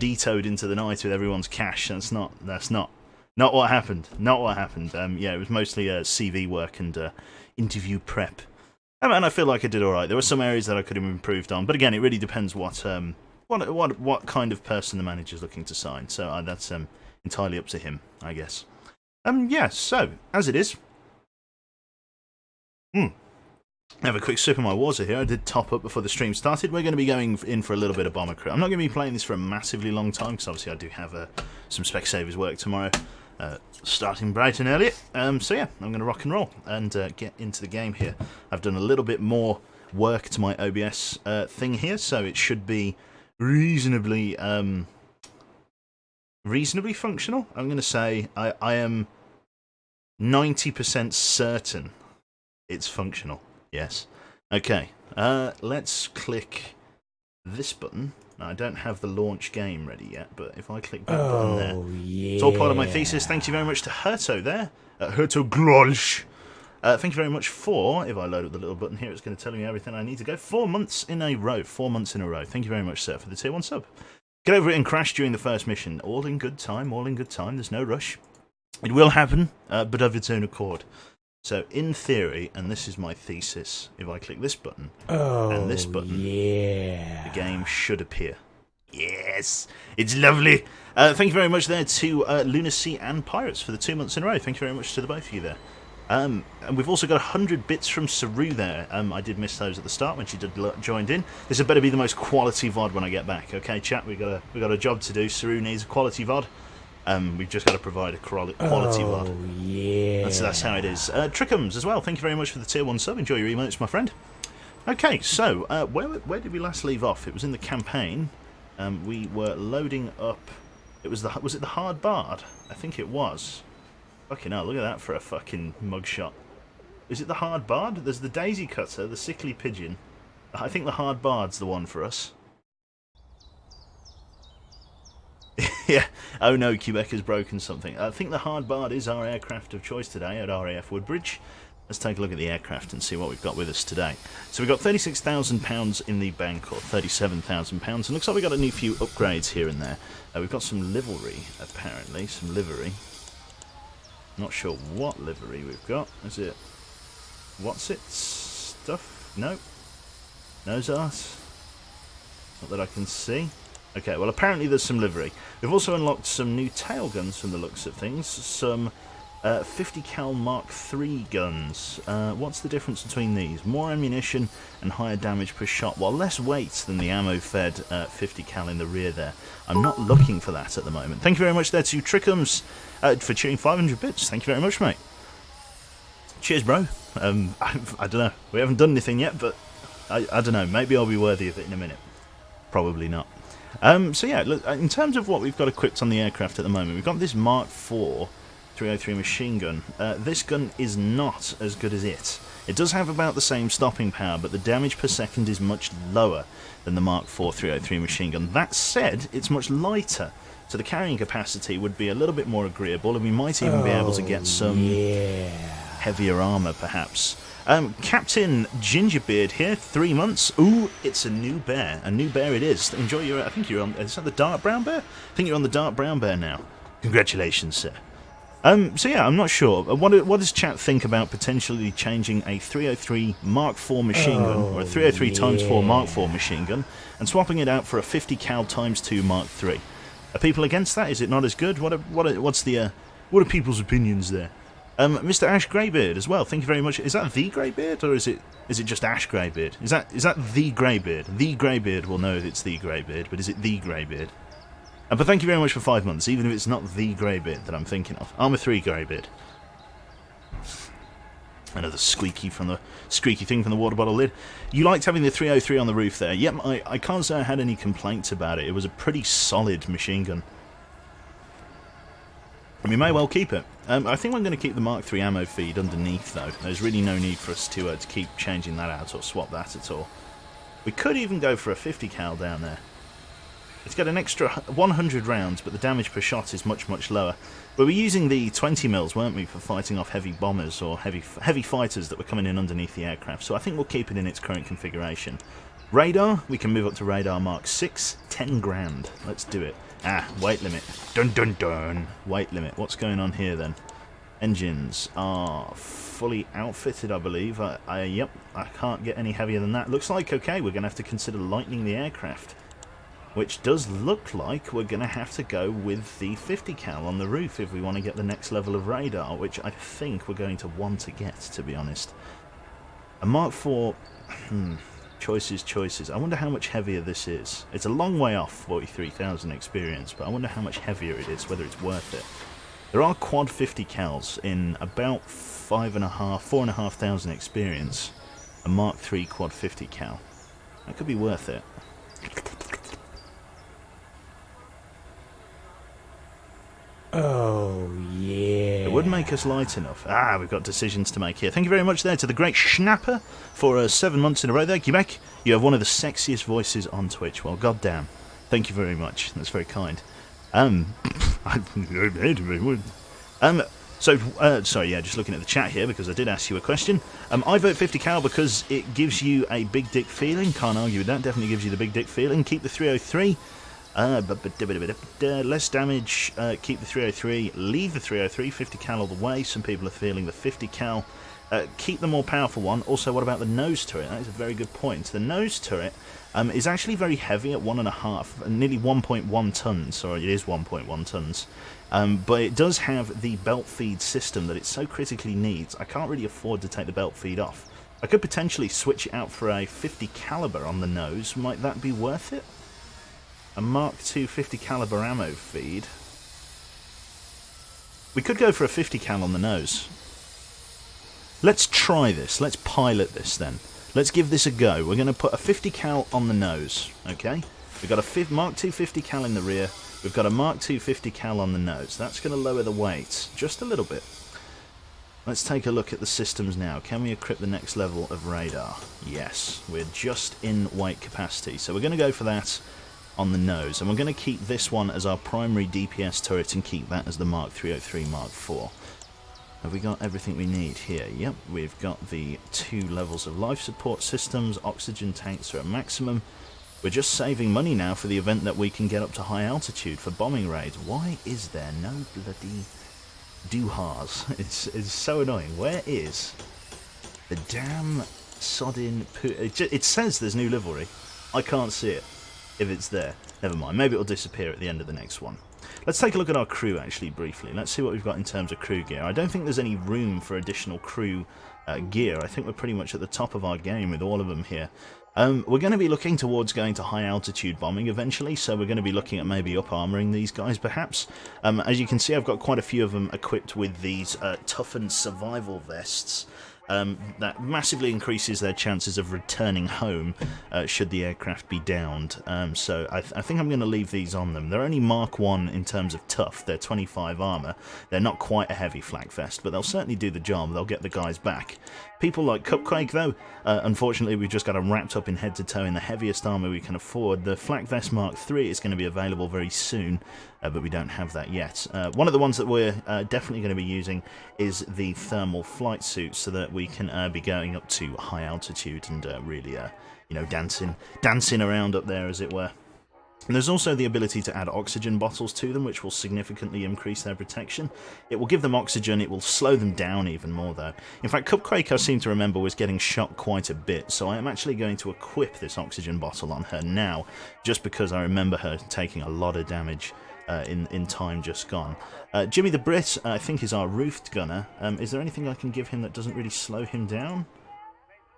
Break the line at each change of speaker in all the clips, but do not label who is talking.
vetoed into the night with everyone's cash. That's not what happened. Not what happened. Yeah, it was mostly CV work and interview prep. And I feel like I did all right. There were some areas that I could have improved on, but again, it really depends what kind of person the manager's looking to sign. So that's entirely up to him, I guess. Yeah. So as it is, have a quick sip of my water here. I did top up before the stream started. We're going to be going in for a little bit of Bomber Crew. I'm not going to be playing this for a massively long time because obviously I do have some Specsavers work tomorrow. Starting bright and early. So yeah, I'm going to rock and roll and get into the game here. I've done a little bit more work to my OBS thing here, so it should be reasonably functional. I'm going to say I am 90% certain it's functional. Yes. Okay. Let's click this button. I don't have the launch game ready yet, but if I click that button there,
yeah.
It's all part of my thesis. Thank you very much to Herto there. Herto Glolsch. Thank you very much for, if I load up the little button here, it's going to tell me everything I need to go. 4 months in a row. 4 months in a row. Thank you very much, sir, for the tier 1 sub. Get over it and crash during the first mission. All in good time, all in good time. There's no rush. It will happen, but of its own accord. So, in theory, and this is my thesis, if I click this button and this button,
yeah.
the game should appear. Yes, it's lovely. Thank you very much there to Lunacy and Pirates for the 2 months in a row. Thank you very much to the both of you there. And we've also got 100 bits from Saru there. I did miss those at the start when she joined in. This had better be the most quality VOD when I get back. Okay, chat, we got a job to do. Saru needs a quality VOD. We've just got to provide a quality VOD.
Yeah.
That's how it is. Trickums as well. Thank you very much for the tier 1 sub. Enjoy your emotes, my friend. Okay, so where did we last leave off? It was in the campaign. We were loading up. Was it the Hard Bard? I think it was. Fucking hell, look at that for a fucking mugshot. Is it the Hard Bard? There's the Daisy Cutter, the Sickly Pigeon. I think the Hard Bard's the one for us. Yeah. Oh no, Quebec has broken something. I think the Hard Bard is our aircraft of choice today at RAF Woodbridge. Let's take a look at the aircraft and see what we've got with us today. So we've got £36,000 in the bank, or £37,000. And looks like we've got a few upgrades here and there. We've got some livery, apparently. Some livery. Not sure what livery we've got. Is it... What's it? Stuff? No. Nose art? Not that I can see. Okay, well apparently there's some livery. We've also unlocked some new tail guns from the looks of things. Some 50 cal Mark III guns. What's the difference between these? More ammunition and higher damage per shot, while less weight than the ammo-fed 50 cal in the rear there. I'm not looking for that at the moment. Thank you very much there to Trickums for cheering 500 bits. Thank you very much, mate. Cheers, bro. I don't know. We haven't done anything yet, but I don't know. Maybe I'll be worthy of it in a minute. Probably not. So yeah, look, in terms of what we've got equipped on the aircraft at the moment, we've got this Mark IV 303 machine gun. This gun is not as good as it. It does have about the same stopping power, but the damage per second is much lower than the Mark IV 303 machine gun. That said, it's much lighter, so the carrying capacity would be a little bit more agreeable, and we might even be able to get some heavier armour, perhaps. Captain Gingerbeard here, 3 months. Ooh, it's a new bear. A new bear it is. Enjoy your... I think you're on... Is that the dark brown bear? I think you're on the dark brown bear now. Congratulations, sir. So yeah, I'm not sure. What does chat think about potentially changing a 303 Mark IV machine gun, or a 303 times 4 Mark IV machine gun, and swapping it out for a 50 cal times 2 Mark III? Are people against that? Is it not as good? What are people's opinions there? Mr. Ash Greybeard as well. Thank you very much. Is that the Greybeard, or is it just Ash Greybeard? Is that the Greybeard? The Greybeard will know that it's the Greybeard, but is it the Greybeard? But thank you very much for 5 months, even if it's not the Greybeard that I'm thinking of. Armour 3 Greybeard. Another squeaky thing from the water bottle lid. You liked having the 303 on the roof there. Yep, I can't say I had any complaints about it. It was a pretty solid machine gun. And we may well keep it. I think I'm going to keep the Mark III ammo feed underneath, though. There's really no need for us to keep changing that out or swap that at all. We could even go for a 50 cal down there. It's got an extra 100 rounds, but the damage per shot is much, much lower. We were using the 20 mils, weren't we, for fighting off heavy bombers or heavy fighters that were coming in underneath the aircraft. So I think we'll keep it in its current configuration. Radar, we can move up to radar mark 6, 10 grand. Let's do it. Ah, weight limit. Dun dun dun. Weight limit. What's going on here then? Engines are fully outfitted, I believe. Yep, I can't get any heavier than that. Looks like, okay, we're going to have to consider lightening the aircraft. Which does look like we're going to have to go with the 50 cal on the roof if we want to get the next level of radar, which I think we're going to want to get, to be honest. A Mark IV, choices. I wonder how much heavier this is. It's a long way off 43,000 experience, but I wonder how much heavier it is, whether it's worth it. There are quad 50 cals in about 4,500 experience. A Mark III quad 50 cal. That could be worth it.
Oh, yeah.
It would make us light enough. Ah, we've got decisions to make here. Thank you very much there to the great Schnapper for 7 months in a row there. Quebec, you have one of the sexiest voices on Twitch. Well, goddamn. Thank you very much. That's very kind. Sorry, yeah, just looking at the chat here because I did ask you a question. I vote 50 cal because it gives you a big dick feeling. Can't argue with that. Definitely gives you the big dick feeling. Keep the 303. Less damage, keep the 303, leave the 303, 50 cal all the way. Some people are feeling the 50 cal. Keep the more powerful one. Also, what about the nose turret? That is a very good point. The nose turret is actually very heavy at 1.5, nearly 1.1 tons. Sorry, it is 1.1 tons. But it does have the belt feed system that it so critically needs. I can't really afford to take the belt feed off. I could potentially switch it out for a 50 caliber on the nose. Might that be worth it? A Mark II 50 caliber ammo feed. We could go for a 50 cal on the nose. Let's try this. Let's pilot this then. Let's give this a go. We're going to put a 50 cal on the nose. Okay? We've got a Mark II 50 cal in the rear. We've got a Mark II 50 cal on the nose. That's going to lower the weight just a little bit. Let's take a look at the systems now. Can we equip the next level of radar? Yes. We're just in weight capacity. So we're going to go for that on the nose, and we're going to keep this one as our primary DPS turret and keep that as the Mark 303 Mark IV. Have we got everything we need here? Yep, we've got the 2 levels of life support systems, oxygen tanks are at maximum. We're just saving money now for the event that we can get up to high altitude for bombing raids. Why is there no bloody doohas? It's so annoying. Where is the damn sodding it says there's new livery. I can't see it. If it's there, never mind. Maybe it'll disappear at the end of the next one. Let's take a look at our crew, actually, briefly. Let's see what we've got in terms of crew gear. I don't think there's any room for additional crew gear. I think we're pretty much at the top of our game with all of them here. We're going to be looking towards going to high-altitude bombing eventually, so we're going to be looking at maybe up-armouring these guys, perhaps. As you can see, I've got quite a few of them equipped with these toughened survival vests. That massively increases their chances of returning home should the aircraft be downed. So I think I'm going to leave these on them. They're only Mark 1 in terms of tough. They're 25 armour. They're not quite a heavy flak vest, but they'll certainly do the job. They'll get the guys back. People like Cupcake, though, unfortunately we've just got them wrapped up in head to toe in the heaviest armour we can afford. The flak vest Mark 3 is going to be available very soon, but we don't have that yet. One of the ones that we're definitely going to be using is the thermal flight suit, so that we can be going up to high altitude and really, you know, dancing around up there, as it were. And there's also the ability to add oxygen bottles to them, which will significantly increase their protection. It will give them oxygen, it will slow them down even more, though. In fact, Cupcake, I seem to remember, was getting shot quite a bit, so I am actually going to equip this oxygen bottle on her now, just because I remember her taking a lot of damage in time just gone. Jimmy the Brit, I think, is our roofed gunner. Is there anything I can give him that doesn't really slow him down?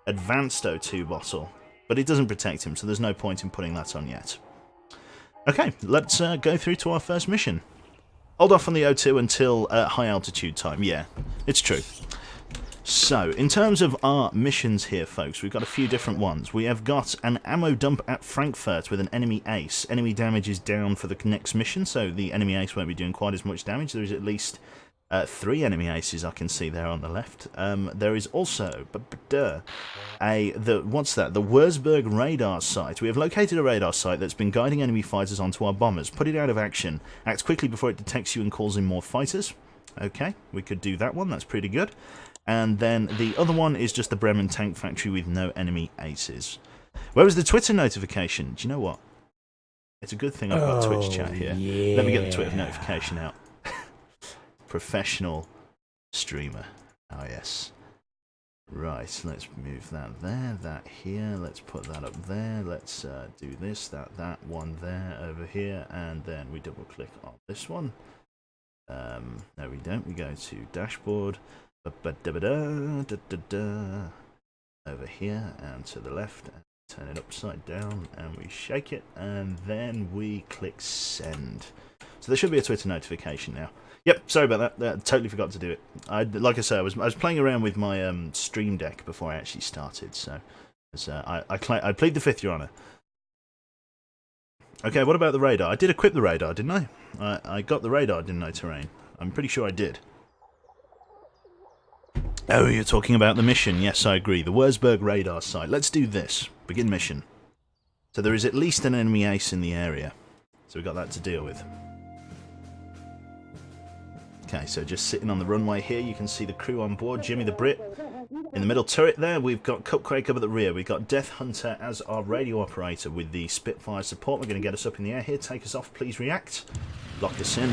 Advanced O2 bottle. But it doesn't protect him, so there's no point in putting that on yet. Okay, let's go through to our first mission. Hold off on the O2 until high altitude time. Yeah, it's true. So, in terms of our missions here, folks, we've got a few different ones. We have got an ammo dump at Frankfurt with an enemy ace. Enemy damage is down for the next mission, so the enemy ace won't be doing quite as much damage. There is at least 3 enemy aces I can see there on the left. There is also the Wurzburg radar site. We have located a radar site that's been guiding enemy fighters onto our bombers. Put it out of action. Act quickly before it detects you and calls in more fighters. Okay, we could do that one. That's pretty good. And then the other one is just the Bremen tank factory with no enemy aces. Where was the Twitter notification? Do you know what? It's a good thing I've got Twitch chat here.
Yeah.
Let me get the Twitter notification out. Professional streamer. Oh, yes. Right, let's move that there, that here. Let's put that up there. Let's do this, that one there, over here. And then we double click on this one. No, we don't. We go to dashboard. Over here and to the left. Turn it upside down and we shake it and then we click send. So there should be a Twitter notification now. Yep, sorry about that. Totally forgot to do it. Like I say, I was playing around with my Stream Deck before I actually started. So I played the fifth, Your Honour. Okay, what about the radar? I did equip the radar, didn't I? I got the radar, didn't I, terrain? I'm pretty sure I did. Oh, you're talking about the mission. Yes, I agree. The Wurzburg radar site. Let's do this. Begin mission. So there is at least an enemy ace in the area. So we've got that to deal with. Okay, so just sitting on the runway here, you can see the crew on board. Jimmy the Brit. In the middle turret there, we've got Cupquake up at the rear. We've got Death Hunter as our radio operator with the Spitfire support. We're going to get us up in the air here. Take us off, please react. Lock us in.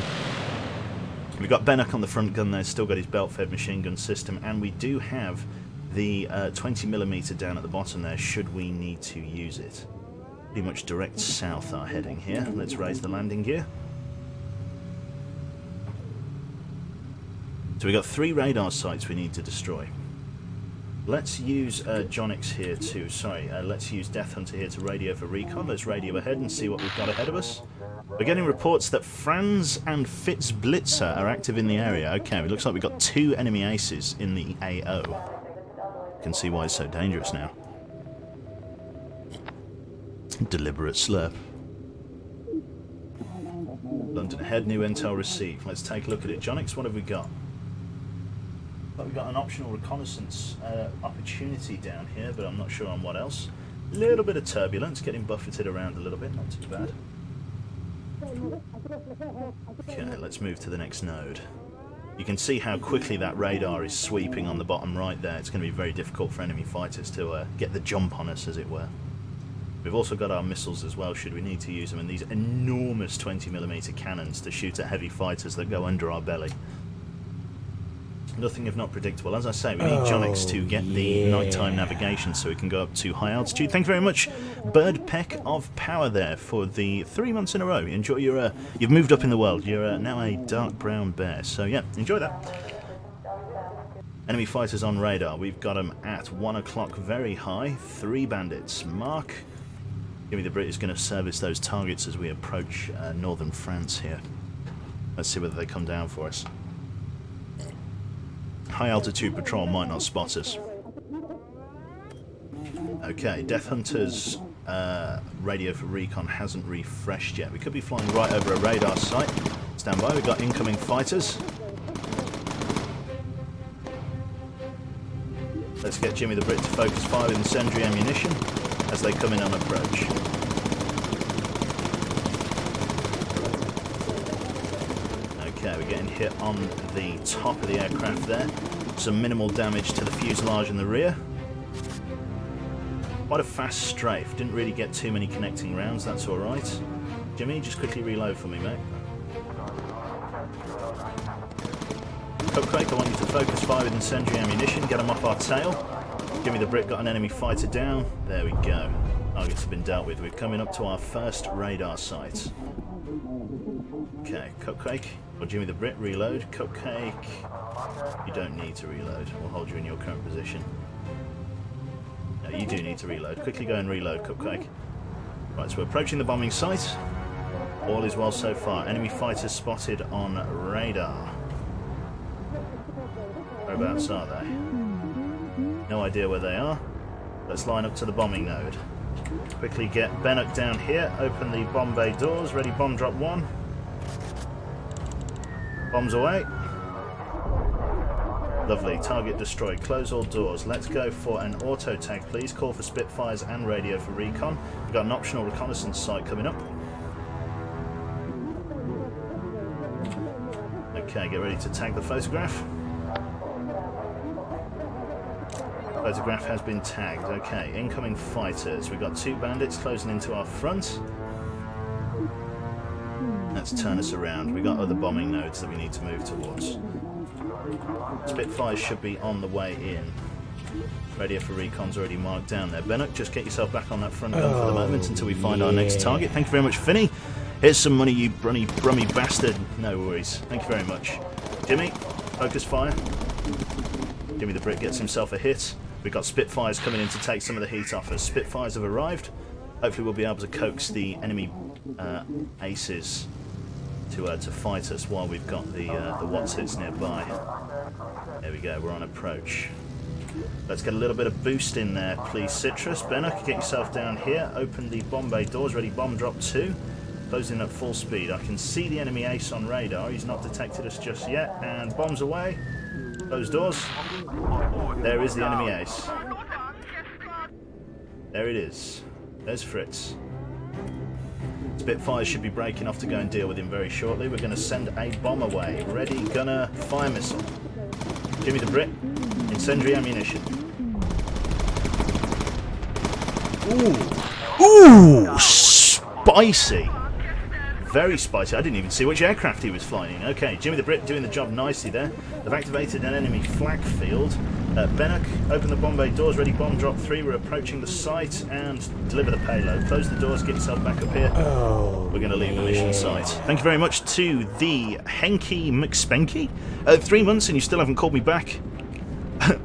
We've got Bennock on the front gun there, still got his belt-fed machine gun system, and we do have the 20mm down at the bottom there, should we need to use it. Pretty much direct south our heading here. Let's raise the landing gear. So we've got 3 radar sites we need to destroy. Let's use Jonix here too, let's use Death Hunter here to radio for recon. Let's radio ahead and see what we've got ahead of us. We're getting reports that Franz and Fitz Blitzer are active in the area. Okay, it looks like we've got 2 enemy aces in the AO. You can see why it's so dangerous now. Deliberate slurp. London ahead, new intel received. Let's take a look at it. Jonix, what have we got? Well, we've got an optional reconnaissance opportunity down here, but I'm not sure on what else. A little bit of turbulence, getting buffeted around a little bit, not too bad. Okay, let's move to the next node. You can see how quickly that radar is sweeping on the bottom right there. It's going to be very difficult for enemy fighters to get the jump on us, as it were. We've also got our missiles as well, should we need to use them, and these enormous 20mm cannons to shoot at heavy fighters that go under our belly. Nothing if not predictable. As I say, we need Jonix to get the nighttime navigation so we can go up to high altitude. Thank you very much, Bird Peck of Power there, for the 3 months in a row. Enjoy your, you've moved up in the world. You're now a dark brown bear. So yeah, enjoy that. Enemy fighters on radar. We've got them at 1 o'clock very high. 3 bandits. Mark. Jimmy the Brit is going to service those targets as we approach northern France here. Let's see whether they come down for us. High altitude patrol might not spot us. Okay, Death Hunter's radio for recon hasn't refreshed yet. We could be flying right over a radar site. Stand by, we've got incoming fighters. Let's get Jimmy the Brit to focus fire with incendiary ammunition as they come in on approach. Okay, we're getting hit on the top of the aircraft there. Some minimal damage to the fuselage in the rear. Quite a fast strafe. Didn't really get too many connecting rounds, that's alright. Jimmy, just quickly reload for me, mate. Cupquake, I want you to focus fire with incendiary ammunition. Get them off our tail. Jimmy the Brit got an enemy fighter down. There we go. Targets have been dealt with. We're coming up to our first radar site. Okay, Cupquake, or Jimmy the Brit, reload. Cupcake, you don't need to reload. We'll hold you in your current position. No, you do need to reload. Quickly go and reload, Cupcake. Right, so we're approaching the bombing site. All is well so far. Enemy fighters spotted on radar. Whereabouts are they? No idea where they are. Let's line up to the bombing node. Quickly get Bennock down here. Open the bomb bay doors. Ready, bomb drop 1. Bombs away. Lovely. Target destroyed. Close all doors. Let's go for an auto tag, please. Call for Spitfires and radio for recon. We've got an optional reconnaissance site coming up. Okay, get ready to tag the photograph. Photograph has been tagged. Okay, incoming fighters. We've got 2 bandits closing into our front. Let's turn us around. We've got other bombing nodes that we need to move towards. Spitfires should be on the way in. Radio for recon's already marked down there. Bennock, just get yourself back on that front gun for the moment until we find our next target. Thank you very much, Finney. Here's some money, you brummy bastard. No worries. Thank you very much. Jimmy, focus fire. Jimmy the Brit gets himself a hit. We've got Spitfires coming in to take some of the heat off us. Spitfires have arrived. Hopefully we'll be able to coax the enemy aces to fight us while we've got the VODS hits nearby. There we go, we're on approach. Let's get a little bit of boost in there, please, Citrus. Bennock, get yourself down here. Open the bomb bay doors. Ready, bomb drop 2. Closing at full speed. I can see the enemy ace on radar. He's not detected us just yet. And bombs away. Close doors. There is the enemy ace. There it is. There's Fritz. Spitfires should be breaking off to go and deal with him very shortly. We're going to send a bomb away. Ready, gunner, fire missile. Jimmy the Brit. Incendiary ammunition. Ooh. Ooh! Spicy! Very spicy. I didn't even see which aircraft he was flying in. Okay, Jimmy the Brit doing the job nicely there. They've activated an enemy flak field. Bennock, open the bomb bay doors. Ready, bomb drop 3. We're approaching the site and deliver the payload. Close the doors, get yourself back up here. We're going to leave the mission site. Thank you very much to the Henky McSpenky. 3 months and you still haven't called me back.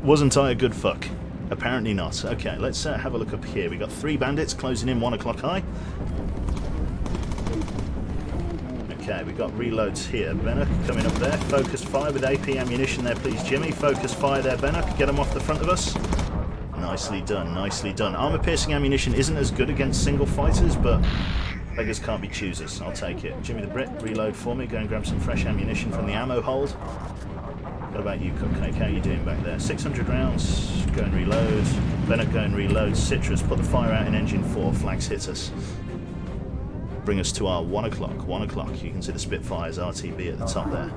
Wasn't I a good fuck? Apparently not. Okay, let's have a look up here. We've got 3 bandits closing in 1 o'clock high. Okay, we've got reloads here. Bennock coming up there. Focus fire with AP ammunition there, please, Jimmy. Focus fire there, Bennock. Get them off the front of us. Nicely done, nicely done. Armor-piercing ammunition isn't as good against single fighters, but beggars can't be choosers. I'll take it. Jimmy the Brit, reload for me. Go and grab some fresh ammunition from the ammo hold. What about you, Cupcake? How are you doing back there? 600 rounds. Go and reload. Bennock, go and reload. Citrus, put the fire out in engine 4. Flags hit us. Bring us to our 1 o'clock. 1 o'clock. You can see the Spitfires RTB at the top there.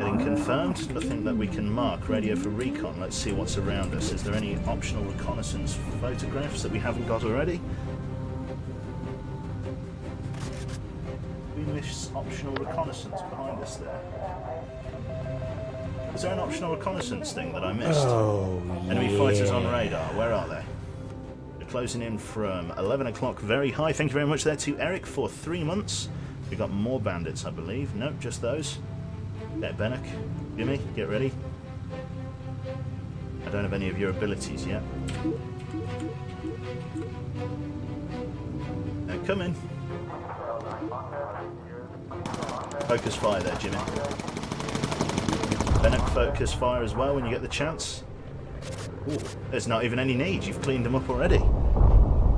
Heading confirmed. Nothing that we can mark. Radio for recon. Let's see what's around us. Is there any optional reconnaissance photographs that we haven't got already? We miss optional reconnaissance behind us there. Is there an optional reconnaissance thing that I missed? Enemy fighters on radar. Where are they? Closing in from 11 o'clock, very high. Thank you very much there to Eric for 3 months. We've got more bandits, I believe. Nope, just those. There, Bennock. Jimmy, get ready. I don't have any of your abilities yet. Now, come in. Focus fire there, Jimmy. Bennock, focus fire as well when you get the chance. Ooh, there's not even any need. You've cleaned them up already.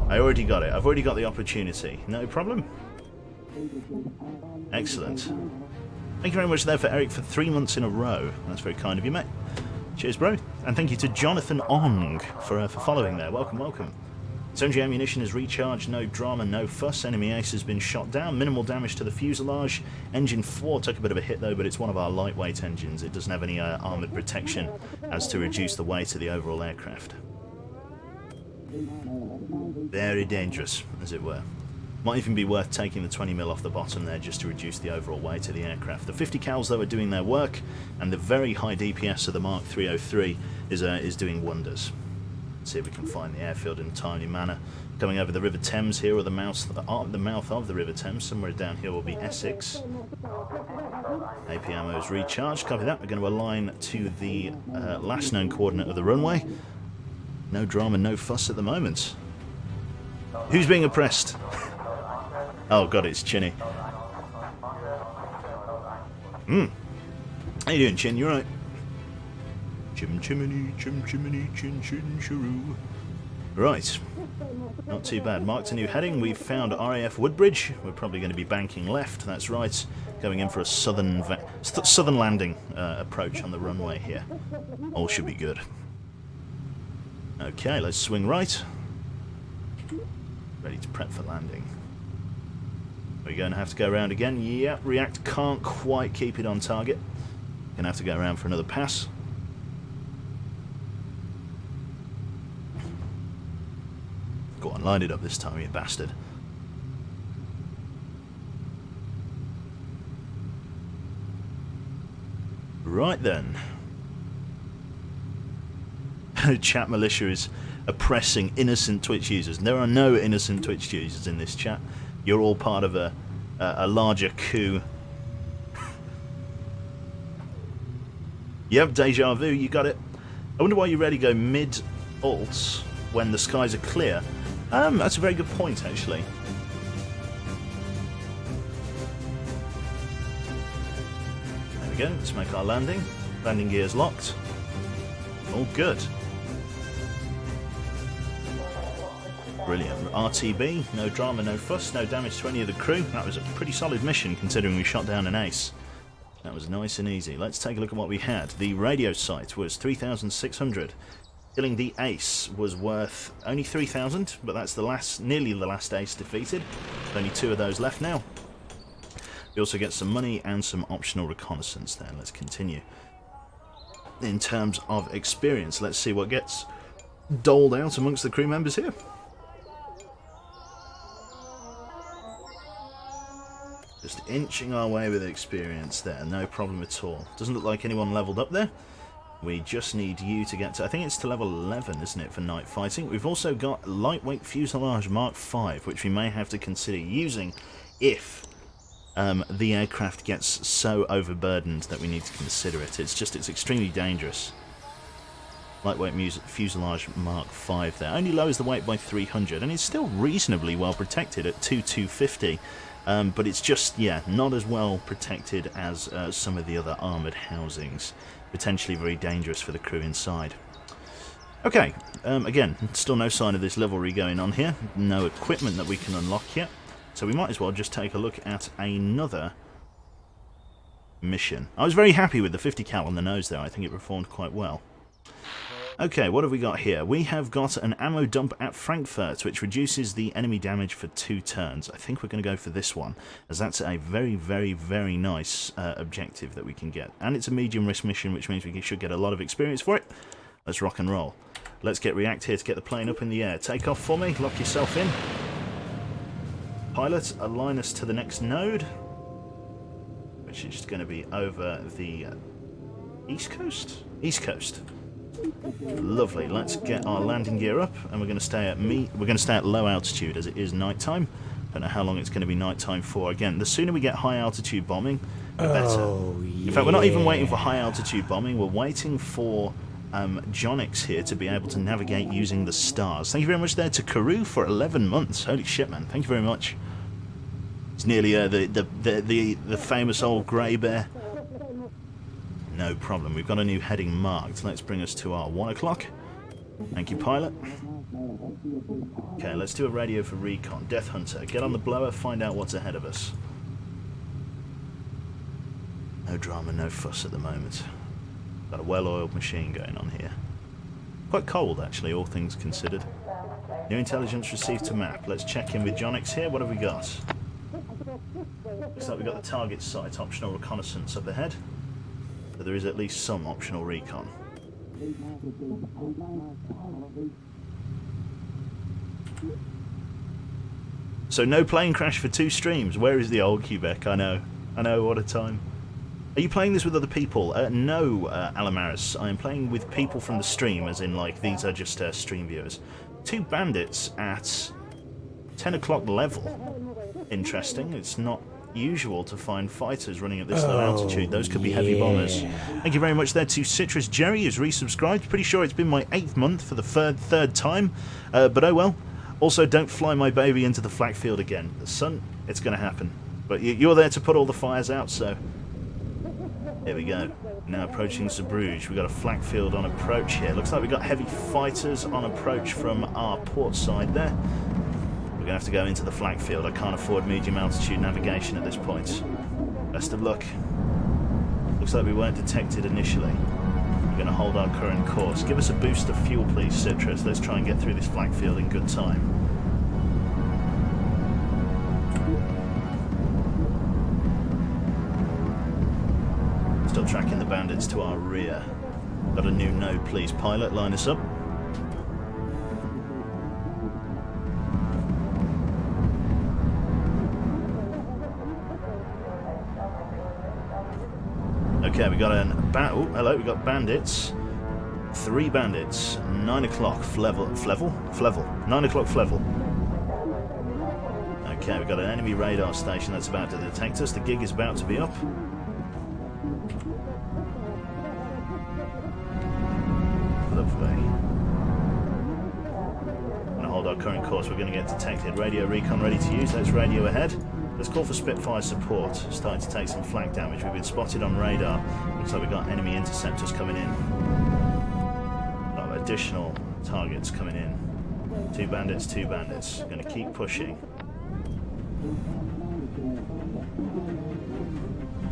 I already got it. I've already got the opportunity. No problem. Excellent. Thank you very much there for Eric for 3 months in a row. That's very kind of you, mate. Cheers, bro. And thank you to Jonathan Ong for following there. Welcome, welcome. Incendiary ammunition is recharged. No drama, no fuss. Enemy ace has been shot down. Minimal damage to the fuselage. Engine 4 took a bit of a hit, though, but it's one of our lightweight engines. It doesn't have any armoured protection as to reduce the weight of the overall aircraft. Very dangerous, as it were. Might even be worth taking the 20mm off the bottom there just to reduce the overall weight of the aircraft. The 50 cals, though, are doing their work, and the very high DPS of the Mark 303 is doing wonders. Let's see if we can find the airfield in a timely manner. Coming over the River Thames here, or the mouth of the River Thames, somewhere down here will be Essex. AP ammo is recharged. Copy that. We're going to align to the last known coordinate of the runway. No drama, no fuss at the moment. Who's being oppressed? Oh god, it's Chinny. How you doing, Chin? You alright? Chim chimney, chin chiroo. Right. Not too bad. Marked a new heading. We've found RAF Woodbridge. We're probably going to be banking left. That's right. Going in for a southern landing approach on the runway here. All should be good. Okay, let's swing right. Ready to prep for landing. We're going to have to go around again. Yeah, React can't quite keep it on target. Going to have to go around for another pass. on, line it up this time, you bastard. Right then. Chat militia is oppressing innocent Twitch users. There are no innocent Twitch users in this chat. You're all part of a larger coup. Yep, deja vu, you got it. I wonder why you rarely go mid-alts when the skies are clear. That's a very good point, actually. There we go, let's make our landing. Landing gear's locked. All good. Brilliant. RTB, no drama, no fuss, no damage to any of the crew. That was a pretty solid mission considering we shot down an ace. That was nice and easy. Let's take a look at what we had. The radio site was 3,600. Killing the ace was worth only 3,000, but that's nearly the last ace defeated. Only 2 of those left now. We also get some money and some optional reconnaissance there. Let's continue. In terms of experience, let's see what gets doled out amongst the crew members here. Just inching our way with experience there, no problem at all. Doesn't look like anyone leveled up there. We just need you to get to, I think it's to level 11, isn't it, for night fighting. We've also got lightweight fuselage Mark 5, which we may have to consider using if the aircraft gets so overburdened that we need to consider it. It's extremely dangerous. Lightweight fuselage Mark 5 there. Only lowers the weight by 300, and it's still reasonably well protected at 2,250. But it's just, yeah, not as well protected as some of the other armoured housings. Potentially very dangerous for the crew inside. Okay, again, still no sign of this levelry going on here. No equipment that we can unlock yet. So we might as well just take a look at another mission. I was very happy with the 50 cal on the nose there. I think it performed quite well. Okay, what have we got here? We have got an ammo dump at Frankfurt, which reduces the enemy damage for 2 turns. I think we're going to go for this one, as that's a very, very, very nice objective that we can get. And it's a medium risk mission, which means we should get a lot of experience for it. Let's rock and roll. Let's get React here to get the plane up in the air. Take off for me, lock yourself in. Pilot, align us to the next node, which is going to be over the east coast? East coast. Lovely. Let's get our landing gear up, and we're going to stay at low altitude as it is nighttime. Don't know how long it's going to be nighttime for. Again, the sooner we get high altitude bombing, the better.
Oh, yeah.
In fact, we're not even waiting for high altitude bombing. We're waiting for Jonix here to be able to navigate using the stars. Thank you very much there to Karoo for 11 months. Holy shit, man! Thank you very much. It's nearly the famous old grey bear. No problem. We've got a new heading marked. Let's bring us to our 1 o'clock. Thank you, pilot. Okay, let's do a radio for recon. Death Hunter, get on the blower, find out what's ahead of us. No drama, no fuss at the moment. Got a well-oiled machine going on here. Quite cold, actually, all things considered. New intelligence received to map. Let's check in with Jonix here. What have we got? Looks like we've got the target site, optional reconnaissance up ahead. But there is at least some optional recon. So no plane crash for 2 streams. Where is the old Quebec? I know, what a time. Are you playing this with other people? No, Alamaris. I am playing with people from the stream, as in, like, these are just stream viewers. 2 bandits at 10 o'clock level. Interesting. It's not usual to find fighters running at this low altitude. Those could be heavy bombers. Thank you very much there to Citrus Jerry, who's resubscribed. Pretty sure it's been my 8th month for the third time, but oh well. Also, don't fly my baby into the flak field again. Son, it's going to happen. But you're there to put all the fires out, so here we go. Now approaching Zeebrugge. We've got a flak field on approach here. Looks like we've got heavy fighters on approach from our port side there. We're going to have to go into the flak field. I can't afford medium altitude navigation at this point. Best of luck. Looks like we weren't detected initially. We're going to hold our current course. Give us a boost of fuel, please, Citrus. Let's try and get through this flak field in good time. Still tracking the bandits to our rear. Got a new node, please, pilot. Line us up. Okay, we got oh, hello, we got bandits. 3 bandits. 9 o'clock, Flevel. 9 o'clock, Flevel. Okay, we've got an enemy radar station that's about to detect us. The gig is about to be up. Lovely. Going to hold our current course. We're going to get detected. Radio recon ready to use. Let's radio ahead. Let's call for Spitfire support. Starting to take some flak damage. We've been spotted on radar. Looks like we've got enemy interceptors coming in. Got additional targets coming in. 2 bandits, 2 bandits. Going to keep pushing.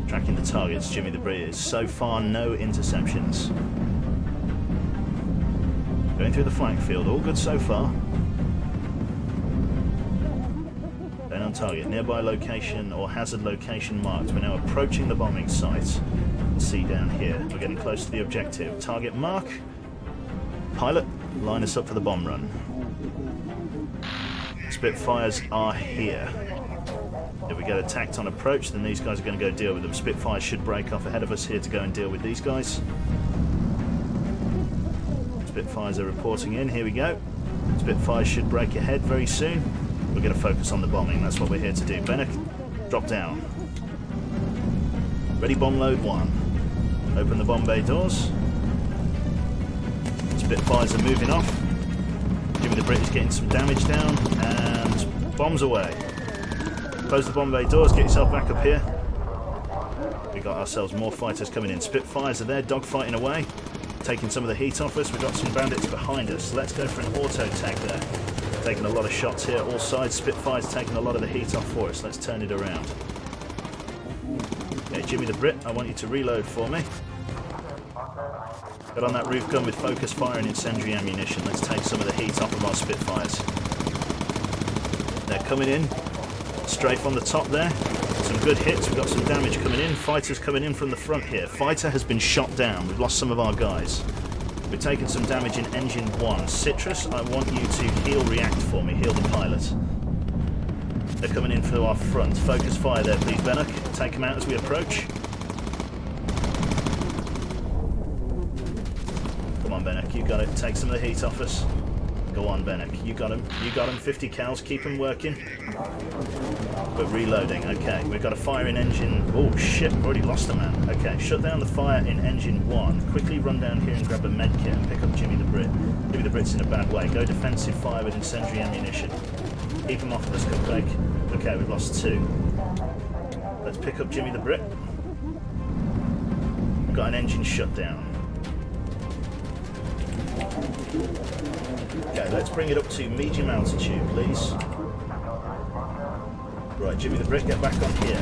Tracking the targets, Jimmy the Brit is. So far, no interceptions. Going through the flank field, all good so far. Staying on target. Nearby location or hazard location marked. We're now approaching the bombing site. See down here. We're getting close to the objective. Target mark. Pilot, line us up for the bomb run. Spitfires are here. If we get attacked on approach, then these guys are going to go deal with them. Spitfires should break off ahead of us here to go and deal with these guys. Spitfires are reporting in. Here we go. Spitfires should break ahead very soon. We're going to focus on the bombing. That's what we're here to do. Bennett, drop down. Ready bomb load 1. Open the bomb bay doors. Spitfires are moving off. Jimmy the Brit is getting some damage down. And bombs away. Close the bomb bay doors, get yourself back up here. We got ourselves more fighters coming in. Spitfires are there, dogfighting away. Taking some of the heat off us. We've got some bandits behind us. Let's go for an auto tag there. Taking a lot of shots here, all sides. Spitfire's taking a lot of the heat off for us. Let's turn it around. Okay, Jimmy the Brit, I want you to reload for me. Got on that roof gun with focus fire and incendiary ammunition. Let's take some of the heat off of our Spitfires. They're coming in. Strafe on the top there. Some good hits. We've got some damage coming in. Fighters coming in from the front here. Fighter has been shot down. We've lost some of our guys. We're taking some damage in engine 1. Citrus, I want you to heal react for me. Heal the pilot. They're coming in through our front. Focus fire there, please, Bennock. Take them out as we approach. Come on, Bennock. You got it. Take some of the heat off us. Go on, Bennock. You got him. You got him. 50 cals. Keep him working. We're reloading. Okay, we've got a fire in engine... Oh, shit. We've already lost a man. Okay, shut down the fire in engine 1. Quickly run down here and grab a med kit and pick up Jimmy the Brit. Jimmy the Brit's in a bad way. Go defensive fire with incendiary ammunition. Keep him off of us, Cupcake. Okay, we've lost 2. Let's pick up Jimmy the Brit. We've got an engine shut down. Okay, let's bring it up to medium altitude, please. Right, Jimmy the Brit, get back on here.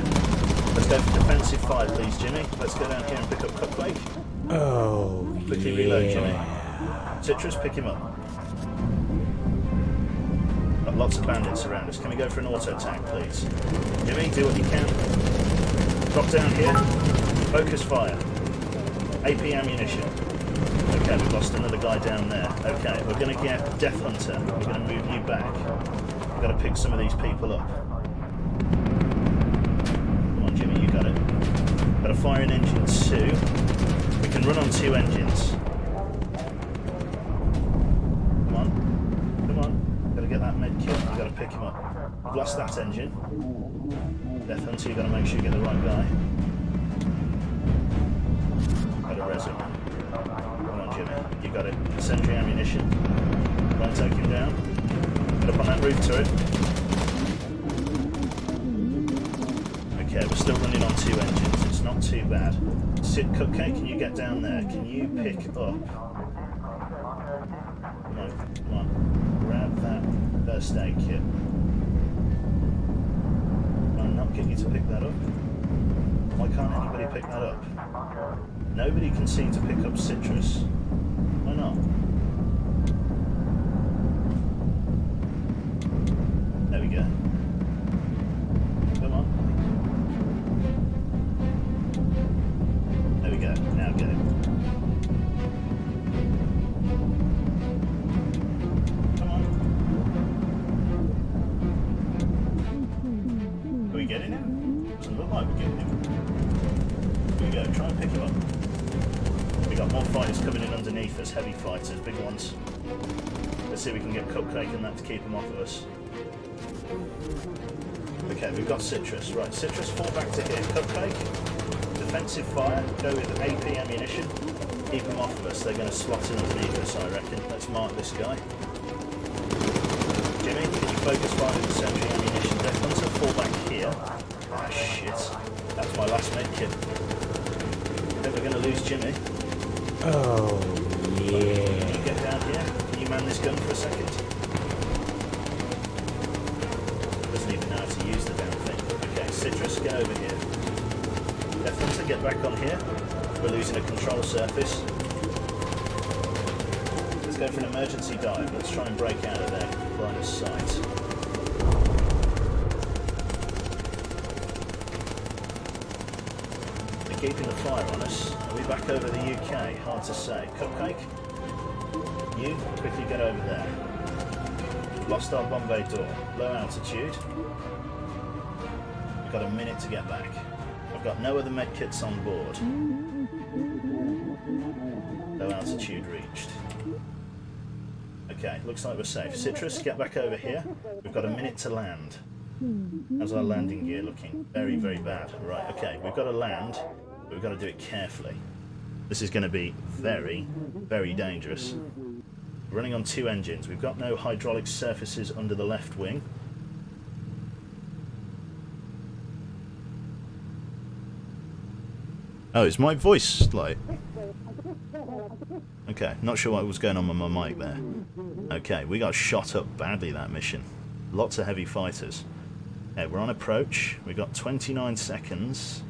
Let's go for defensive fire, please, Jimmy. Let's go down here and pick up Cupcake.
Oh,
Quickly reload, Jimmy. Citrus, pick him up. Got lots of bandits around us. Can we go for an auto attack, please? Jimmy, do what you can. Drop down here. Focus fire. AP ammunition. Okay, we've lost another guy down there. Okay, we're going to get Death Hunter. We're going to move you back. We've got to pick some of these people up. Come on, Jimmy, you got it. Got a fire in engine 2. We can run on 2 engines. Come on. Come on. Got to get that med kit. We've got to pick him up. We've lost that engine. Death Hunter, you've got to make sure you get the right guy. Got to res him. You got it. Incendiary ammunition. Try and take him down. Get up on that roof turret. Okay, we're still running on 2 engines. It's not too bad. Cupcake, can you get down there? Can you pick up? Come on, come on. Grab that first aid kit. Can I not get you to pick that up? Why can't anybody pick that up? Nobody can seem to pick up Citrus. Why not? There we go. Come on. There we go. Now get it. Come on. Are we getting him? Doesn't look like we're getting him. Here we go. Try and pick him up. more fighters coming in underneath us, heavy fighters, big ones. Let's see if we can get Cupcake and that to keep them off of us. Okay, we've got Citrus. Right, Citrus, fall back to here. Cupcake, defensive fire, go with AP ammunition. Keep them off of us. They're going to slot in underneath us, I reckon. Let's mark this guy. Jimmy, can you focus fire with the sentry ammunition? Death Hunter, fall back here. Ah, shit. That's my last med kit. I think we're going to lose Jimmy.
Oh, yeah.
Can you get down here? Can you man this gun for a second? Doesn't even know how to use the damn thing. Okay, Citrus, get over here. Death Hunter, get back on here. We're losing a control surface. Let's go for an emergency dive. Let's try and break out of their line of sight. They're keeping the fire on us. Are we back over the UK? Hard to say. Cupcake? You, quickly get over there. Lost our bomb bay door. Low altitude. We've got a minute to get back. I've got no other medkits on board. Low altitude reached. Okay, looks like we're safe. Citrus, get back over here. We've got a minute to land. How's our landing gear looking? Very, very bad. Right, okay, we've got to land, but we've got to do it carefully. This is going to be very, very dangerous. We're running on 2 engines. We've got no hydraulic surfaces under the left wing. Oh, is my voice like... Okay, not sure what was going on with my mic there. Okay, we got shot up badly that mission. Lots of heavy fighters. Okay, we're on approach. We've got 29 seconds.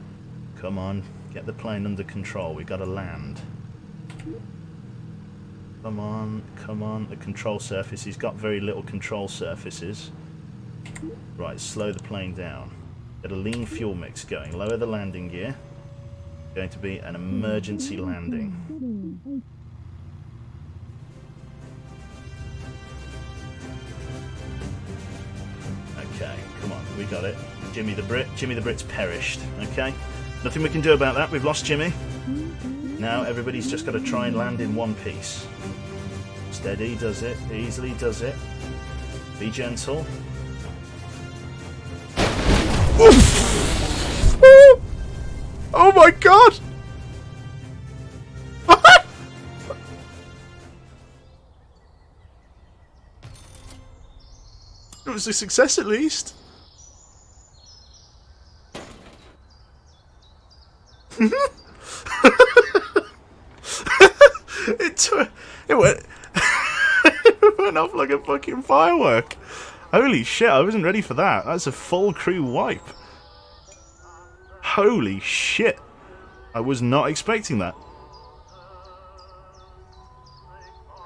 Come on, get the plane under control. We've got to land. Come on, come on. The control surface. He's got very little control surfaces. Right, slow the plane down. Get a lean fuel mix going. Lower the landing gear. Going to be an emergency landing. Okay, come on, we got it. Jimmy the Brit's perished. Okay, nothing we can do about that. We've lost Jimmy. Now everybody's just got to try and land in one piece. Steady does it, easily does it. Be gentle.
Oh my god! It was a success at least. It went it went off like a fucking firework. Holy shit, I wasn't ready for that. That's a full crew wipe. Holy shit. I was not expecting that.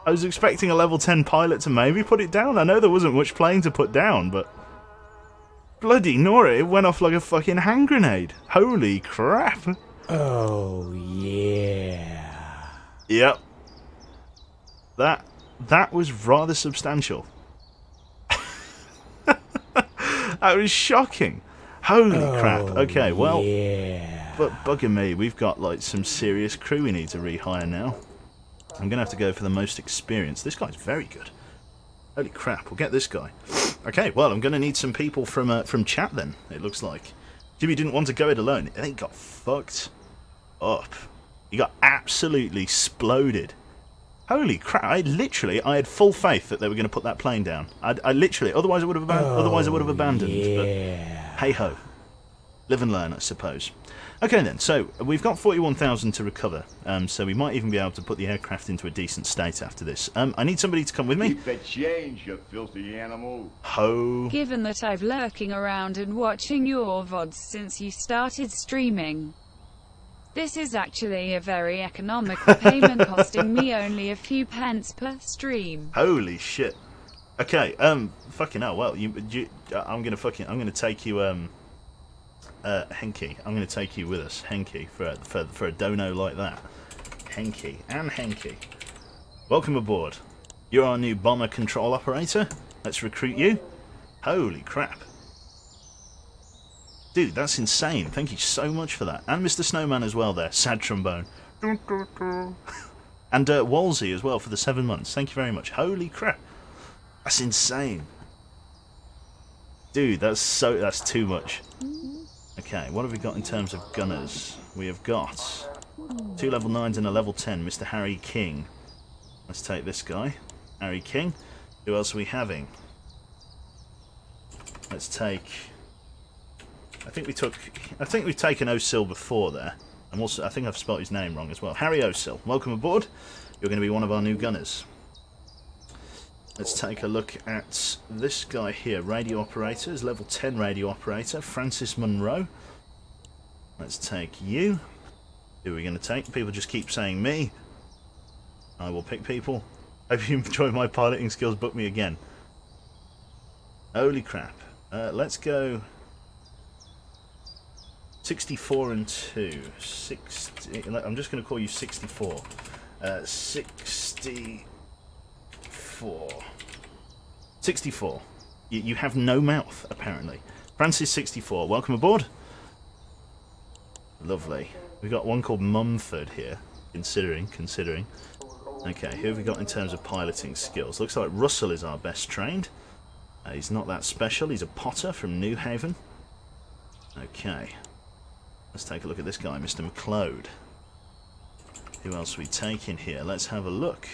I was expecting a level 10 pilot to maybe put it down. I know there wasn't much plane to put down, but... Bloody Nora, it went off like a fucking hand grenade. Holy crap.
Oh, yeah.
Yep. That was rather substantial. That was shocking. Holy crap. Okay, well...
Yeah.
But bugger me, we've got like some serious crew we need to rehire now. I'm going to have to go for the most experienced. This guy's very good. Holy crap, we'll get this guy. Okay, well, I'm going to need some people from chat then, it looks like. Jimmy didn't want to go it alone. I think he got fucked up. He got absolutely exploded. Holy crap, I had full faith that they were going to put that plane down. I literally, otherwise I would have abandoned.
Yeah.
But hey-ho. Live and learn, I suppose. Okay then, so we've got 41,000 to recover, so we might even be able to put the aircraft into a decent state after this. I need somebody to come with me.
Keep the change, you filthy animal.
Ho.
Given that I've lurking around and watching your VODs since you started streaming, this is actually a very economical payment, costing me only a few pence per stream.
Holy shit. Okay, fucking hell, well, I'm gonna take you, Henky, I'm gonna take you with us, Henky, for a dono like that. Henky, and Henky. Welcome aboard. You're our new bomber control operator. Let's recruit you. Holy crap. Dude, that's insane. Thank you so much for that. And Mr. Snowman as well there. Sad trombone.
And Wolsey as well for the 7 months. Thank you very much. Holy crap. That's insane. Dude, that's too much. Okay, what have we got in terms of gunners? We have got 2 level 9s and a level 10, Mr. Harry King. Let's take this guy, Harry King. Who else are we having? Let's take... I think we've taken Osil before there. I'm also, I think I've spelled his name wrong as well. Harry Osil, welcome aboard. You're going to be one of our new gunners. Let's take a look at this guy here, radio operator, is level 10 radio operator, Francis Monroe. Let's take you. Who are we going to take? People just keep saying me. I will pick people. Hope you enjoy my piloting skills, book me again. Holy crap. Let's go 64 and 2. 60, I'm just going to call you 64. 64. You have no mouth, apparently. Francis 64, welcome aboard. Lovely. We've got one called Mumford here. Considering. Okay, who have we got in terms of piloting skills? Looks like Russell is our best trained. He's not that special. He's a Potter from New Haven. Okay. Let's take a look at this guy, Mr. McLeod. Who else are we taking here? Let's have a look.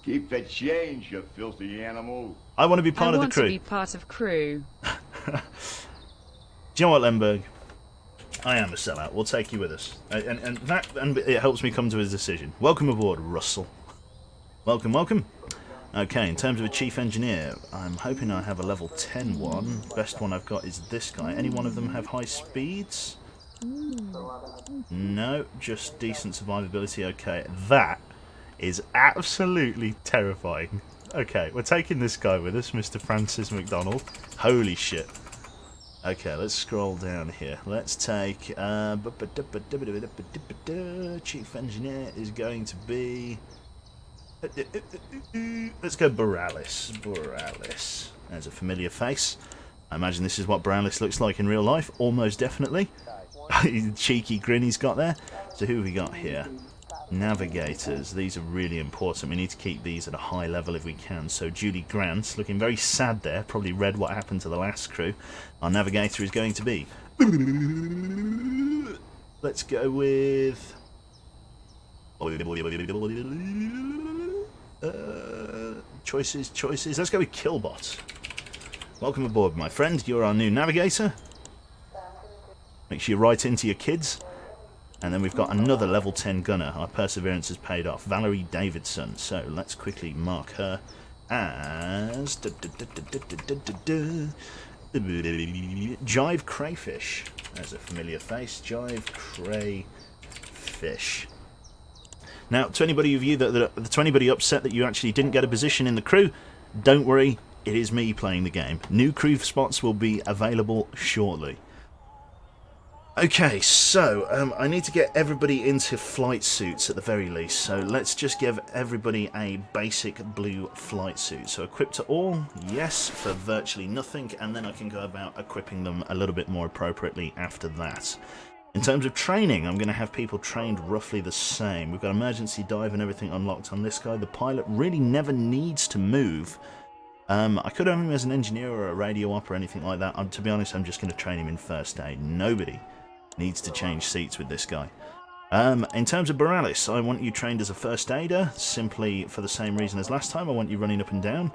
Keep the change, you filthy animal.
I want to be part of the crew.
I want to be part of crew.
Do you know what, Lemberg? I am a sellout. We'll take you with us. And it helps me come to a decision. Welcome aboard, Russell. Welcome. Okay, in terms of a chief engineer, I'm hoping I have a level 10 one. Best one I've got is this guy. Any one of them have high speeds? No, just decent survivability. Okay, that is absolutely terrifying. Okay, we're taking this guy with us, Mr. Francis McDonald. Holy shit. Okay, let's scroll down here. Let's take... chief engineer is going to be... Let's go Boralis. There's a familiar face. I imagine this is what Boralis looks like in real life. Almost definitely. Cheeky grin he's got there. So who have we got here? Navigators. These are really important. We need to keep these at a high level if we can. So Julie Grant, looking very sad there. Probably read what happened to the last crew. Our navigator is going to be... Let's go with... choices. Let's go with Killbot. Welcome aboard, my friend. You're our new navigator. Make sure you write into your kids. And then we've got another level 10 gunner. Our perseverance has paid off. Valerie Davidson. So let's quickly mark her as... Jive Crayfish. There's a familiar face. Jive Crayfish. Now, to anybody of you to anybody upset that you actually didn't get a position in the crew, don't worry, it is me playing the game. New crew spots will be available shortly. Okay, so I need to get everybody into flight suits at the very least. So let's just give everybody a basic blue flight suit. So equipped to all, yes, for virtually nothing, and then I can go about equipping them a little bit more appropriately after that. In terms of training, I'm going to have people trained roughly the same. We've got emergency dive and everything unlocked on this guy. The pilot really never needs to move. I could have him as an engineer or a radio op or anything like that. To be honest, I'm just going to train him in first aid. Nobody needs to change seats with this guy. In terms of Boralis, I want you trained as a first aider, simply for the same reason as last time. I want you running up and down.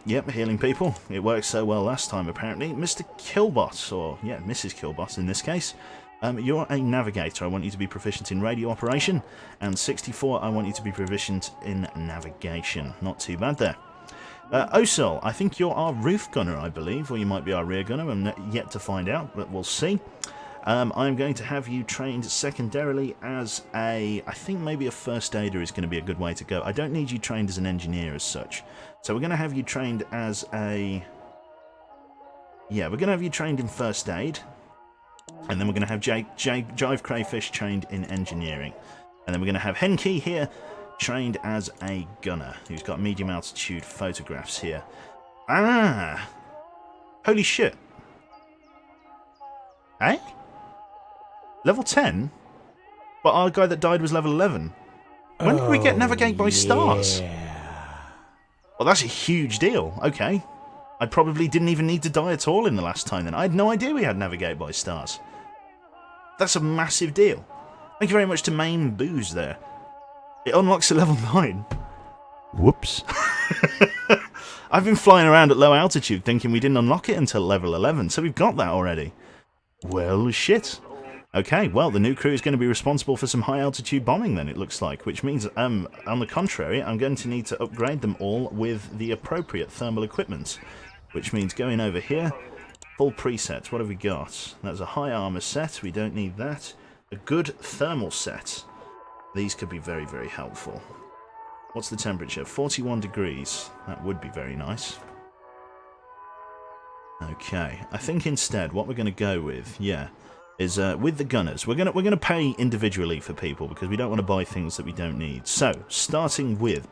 Yep, healing people. It worked so well last time, apparently. Mr. Killbot, or, yeah, Mrs. Killbot in this case. You're a navigator. I want you to be proficient in radio operation. And 64, I want you to be proficient in navigation. Not too bad there. Osil, I think you're our roof gunner, I believe, or you might be our rear gunner. I'm yet to find out, but we'll see. I'm going to have you trained secondarily as a... I think maybe a first aider is going to be a good way to go. I don't need you trained as an engineer as such. So we're going to have you trained as a... Yeah, we're going to have you trained in first aid. And then we're going to have Jive Crayfish trained in engineering. And then we're going to have Henke here trained as a gunner, who's got medium altitude photographs here. Ah! Holy shit. Eh? Level 10? But our guy that died was level 11. When did we get Navigate by Stars? Well, that's a huge deal. Okay. I probably didn't even need to die at all in the last time then. I had no idea we had Navigate by Stars. That's a massive deal. Thank you very much to Main Booze there. It unlocks at level 9. Whoops. I've been flying around at low altitude thinking we didn't unlock it until level 11, so we've got that already. Well, shit. Okay, well, the new crew is going to be responsible for some high-altitude bombing then, it looks like, which means, on the contrary, I'm going to need to upgrade them all with the appropriate thermal equipment, which means going over here, full presets. What have we got? That's a high armor set. We don't need that. A good thermal set. These could be very, very helpful. What's the temperature? 41 degrees. That would be very nice. Okay, I think instead what we're going to go with, is with the gunners. We're gonna pay individually for people because we don't want to buy things that we don't need. So starting with,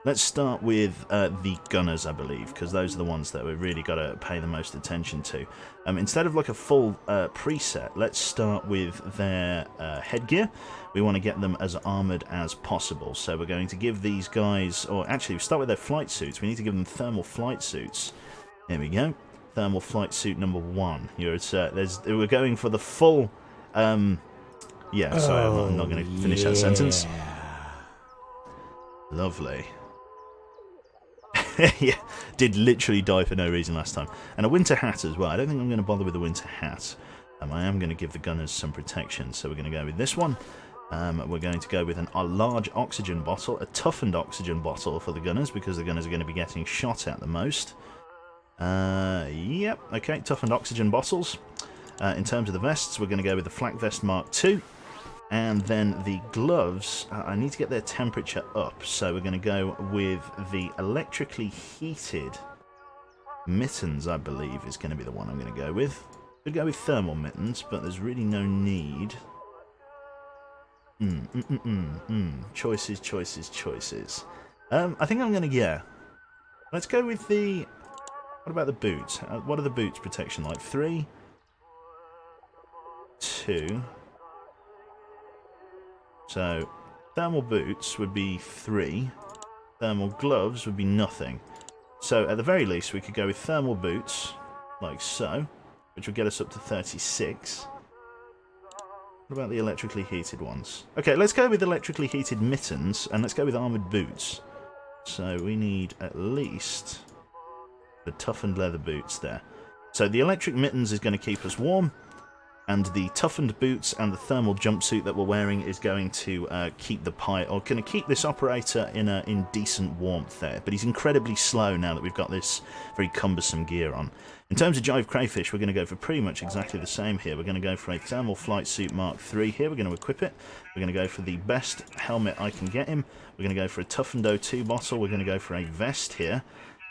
let's start with the gunners, I believe, because those are the ones that we've really got to pay the most attention to. Instead of like a full preset, let's start with their headgear. We want to get them as armored as possible. So we're going to give these guys, or actually we start with their flight suits. We need to give them thermal flight suits. There we go. Thermal flight suit number 1. We're going for the full. Sorry, I'm not going to finish that sentence. Lovely. Yeah, did literally die for no reason last time. And a winter hat as well. I don't think I'm going to bother with the winter hat. I am going to give the gunners some protection, so we're going to go with this one. We're going to go with a large oxygen bottle, a toughened oxygen bottle for the gunners, because the gunners are going to be getting shot at the most. Yep, okay, toughened oxygen bottles. In terms of the vests, we're going to go with the Flak Vest Mark II. And then the gloves, I need to get their temperature up, so we're going to go with the electrically heated mittens, I believe, is going to be the one I'm going to go with. Could go with thermal mittens, but there's really no need. Choices, choices, choices. I think I'm going to, let's go with the... What about the boots? What are the boots protection like? 3, 2. So, thermal boots would be 3. Thermal gloves would be nothing. So, at the very least, we could go with thermal boots, like so, which would get us up to 36. What about the electrically heated ones? Okay, let's go with electrically heated mittens, and let's go with armoured boots. So, we need at least... the toughened leather boots there. So the electric mittens is going to keep us warm, and the toughened boots and the thermal jumpsuit that we're wearing is going to keep the going to keep this operator in decent warmth there. But he's incredibly slow now that we've got this very cumbersome gear on. In terms of Jive Crayfish, we're going to go for pretty much exactly the same here. We're going to go for a thermal flight suit Mark III here. We're going to equip it. We're going to go for the best helmet I can get him. We're going to go for a toughened O2 bottle. We're going to go for a vest here.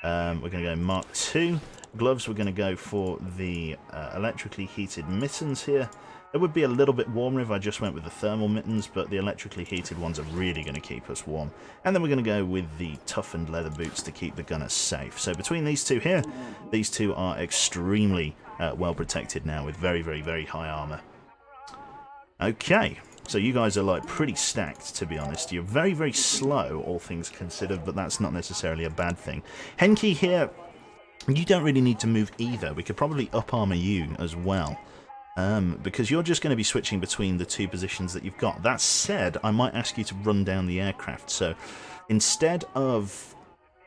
We're going to go Mark II. Gloves, we're going to go for the electrically heated mittens here. It would be a little bit warmer if I just went with the thermal mittens, but the electrically heated ones are really going to keep us warm. And then we're going to go with the toughened leather boots to keep the gunners safe. So between these two here, these two are extremely well protected now with very, very, very high armor. Okay. So you guys are like pretty stacked, to be honest. You're very, very slow, all things considered, but that's not necessarily a bad thing. Henki here, you don't really need to move either. We could probably up armor you as well, because you're just going to be switching between the two positions that you've got. That said, I might ask you to run down the aircraft. So instead of...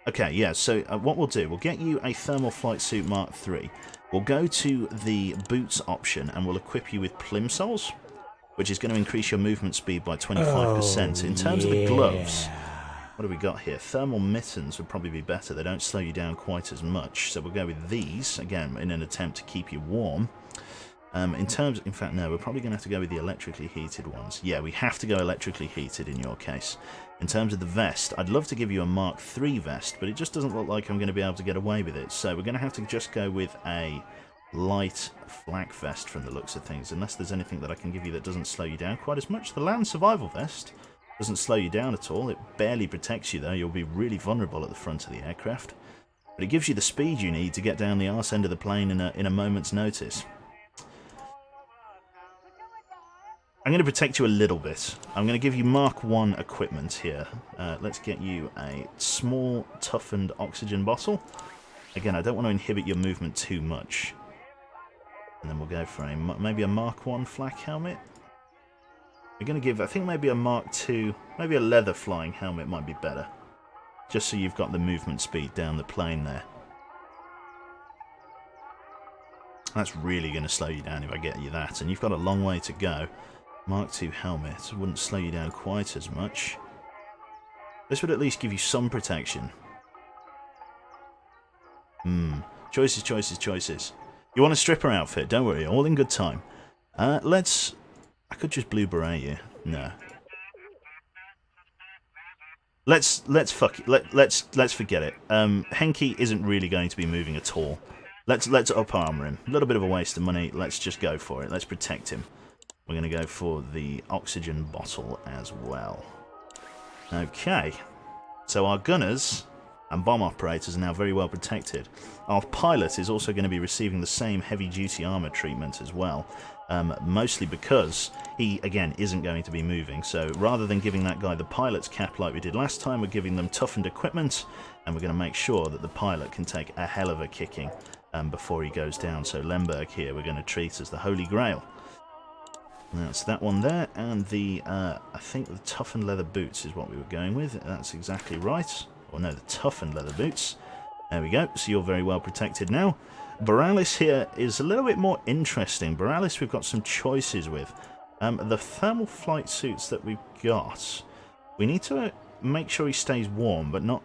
Okay, yeah, so what we'll do, we'll get you a thermal flight suit Mark III. We'll go to the boots option and we'll equip you with plimsolls, which is going to increase your movement speed by 25%. In terms of the gloves, what have we got here? Thermal mittens would probably be better. They don't slow you down quite as much. So we'll go with these, again, in an attempt to keep you warm. In fact, no, we're probably going to have to go with the electrically heated ones. Yeah, we have to go electrically heated in your case. In terms of the vest, I'd love to give you a Mark III vest, but it just doesn't look like I'm going to be able to get away with it. So we're going to have to just go with a light flak vest from the looks of things, unless there's anything that I can give you that doesn't slow you down quite as much. The land survival vest doesn't slow you down at all. It barely protects you though. You'll be really vulnerable at the front of the aircraft, but it gives you the speed you need to get down the arse end of the plane in a moment's notice. I'm going to protect you a little bit. I'm going to give you Mark 1 equipment here. Let's get you a small, toughened oxygen bottle. Again, I don't want to inhibit your movement too much. And then we'll go for maybe a Mark 1 flak helmet. We're going to give, I think maybe a Mark 2, maybe a leather flying helmet might be better. Just so you've got the movement speed down the plane there. That's really going to slow you down if I get you that. And you've got a long way to go. Mark 2 helmet wouldn't slow you down quite as much. This would at least give you some protection. Choices, choices, choices. You want a stripper outfit? Don't worry, all in good time. I could just blue beret you. No. Let's fuck it. Let's forget it. Henke isn't really going to be moving at all. Let's up armor him. A little bit of a waste of money. Let's just go for it. Let's protect him. We're going to go for the oxygen bottle as well. Okay. So our gunners and bomb operators are now very well protected. Our pilot is also going to be receiving the same heavy-duty armor treatment as well. Mostly because he, again, isn't going to be moving. So rather than giving that guy the pilot's cap like we did last time, we're giving them toughened equipment, and we're going to make sure that the pilot can take a hell of a kicking before he goes down. So Lemberg here we're going to treat as the Holy Grail. That's that one there, and the, I think the toughened leather boots is what we were going with. That's exactly right. Or no, the toughened leather boots. There we go, so you're very well protected now. Borealis here is a little bit more interesting. Borealis we've got some choices with. The thermal flight suits that we've got, we need to make sure he stays warm, but not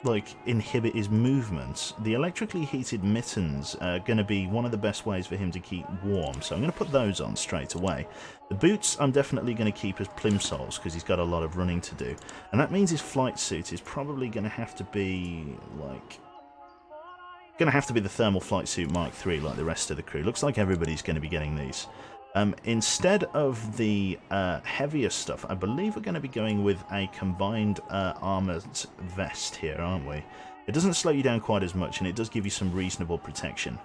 like inhibit his movements. The electrically heated mittens are going to be one of the best ways for him to keep warm, so I'm going to put those on straight away. The boots I'm definitely going to keep as plimsolls because he's got a lot of running to do, and that means his flight suit is probably going to have to be like the thermal flight suit Mark III like the rest of the crew. Looks like everybody's going to be getting these. Instead of the heavier stuff, I believe we're going to be going with a combined armoured vest here, aren't we? It doesn't slow you down quite as much, and it does give you some reasonable protection.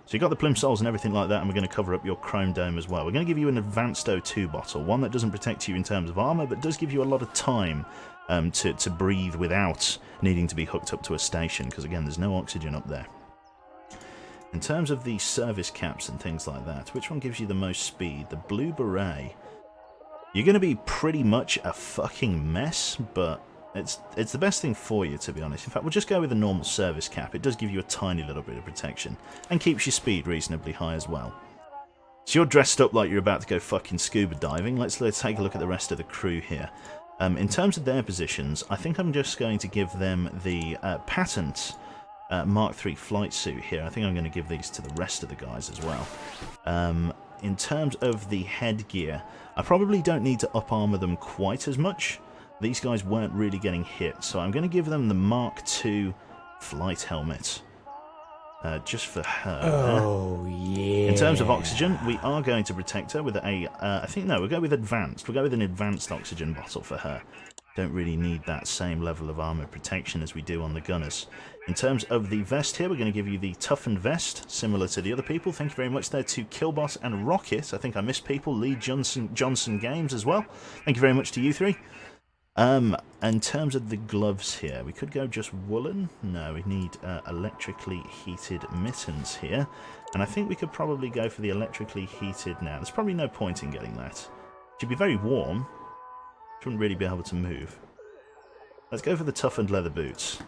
So you've got the plimsolls and everything like that, and we're going to cover up your chrome dome as well. We're going to give you an advanced O2 bottle, one that doesn't protect you in terms of armour, but does give you a lot of time to breathe without needing to be hooked up to a station, because again, there's no oxygen up there. In terms of the service caps and things like that, which one gives you the most speed? The blue beret. You're going to be pretty much a fucking mess, but it's the best thing for you, to be honest. In fact, we'll just go with a normal service cap. It does give you a tiny little bit of protection, and keeps your speed reasonably high as well. So you're dressed up like you're about to go fucking scuba diving. Let's take a look at the rest of the crew here. In terms of their positions, I think I'm just going to give them the patent Mark III flight suit here. I think I'm going to give these to the rest of the guys as well. In terms of the headgear, I probably don't need to up armor them quite as much. These guys weren't really getting hit, so I'm going to give them the Mark II flight helmet. Just for her.
Oh, yeah.
In terms of oxygen, we are going to protect her with a, I think, no, we'll go with advanced. We'll go with an advanced oxygen bottle for her. Don't really need that same level of armor protection as we do on the gunners. In terms of the vest here, we're going to give you the toughened vest, similar to the other people. Thank you very much there to Killbot and Rocket. I think I missed people. Lee Johnson Games as well. Thank you very much to you three. In terms of the gloves here, we could go just woolen. No, we need electrically heated mittens here. And I think we could probably go for the electrically heated now. There's probably no point in getting that. Should be very warm. Shouldn't really be able to move. Let's go for the toughened leather boots.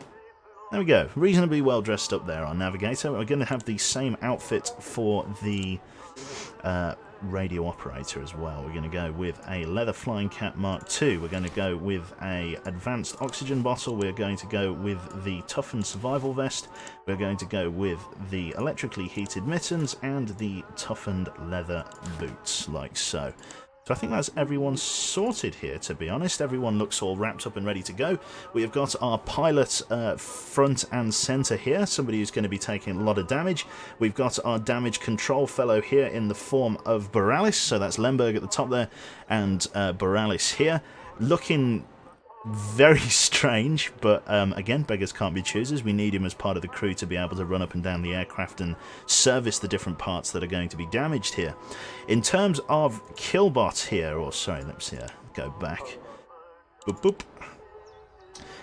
There we go. Reasonably well dressed up there, our navigator. We're going to have the same outfit for the radio operator as well. We're going to go with a leather flying cap Mark II. We're going to go with a advanced oxygen bottle. We're going to go with the toughened survival vest. We're going to go with the electrically heated mittens and the toughened leather boots, like so. So I think that's everyone sorted here, to be honest. Everyone looks all wrapped up and ready to go. We have got our pilot front and centre here, somebody who's going to be taking a lot of damage. We've got our damage control fellow here in the form of Borealis, so that's Lemberg at the top there, and Borealis here. Looking Very strange, but again, beggars can't be choosers. We need him as part of the crew to be able to run up and down the aircraft and service the different parts that are going to be damaged here. In terms of Killbot here, or sorry, let's go back. Boop, boop.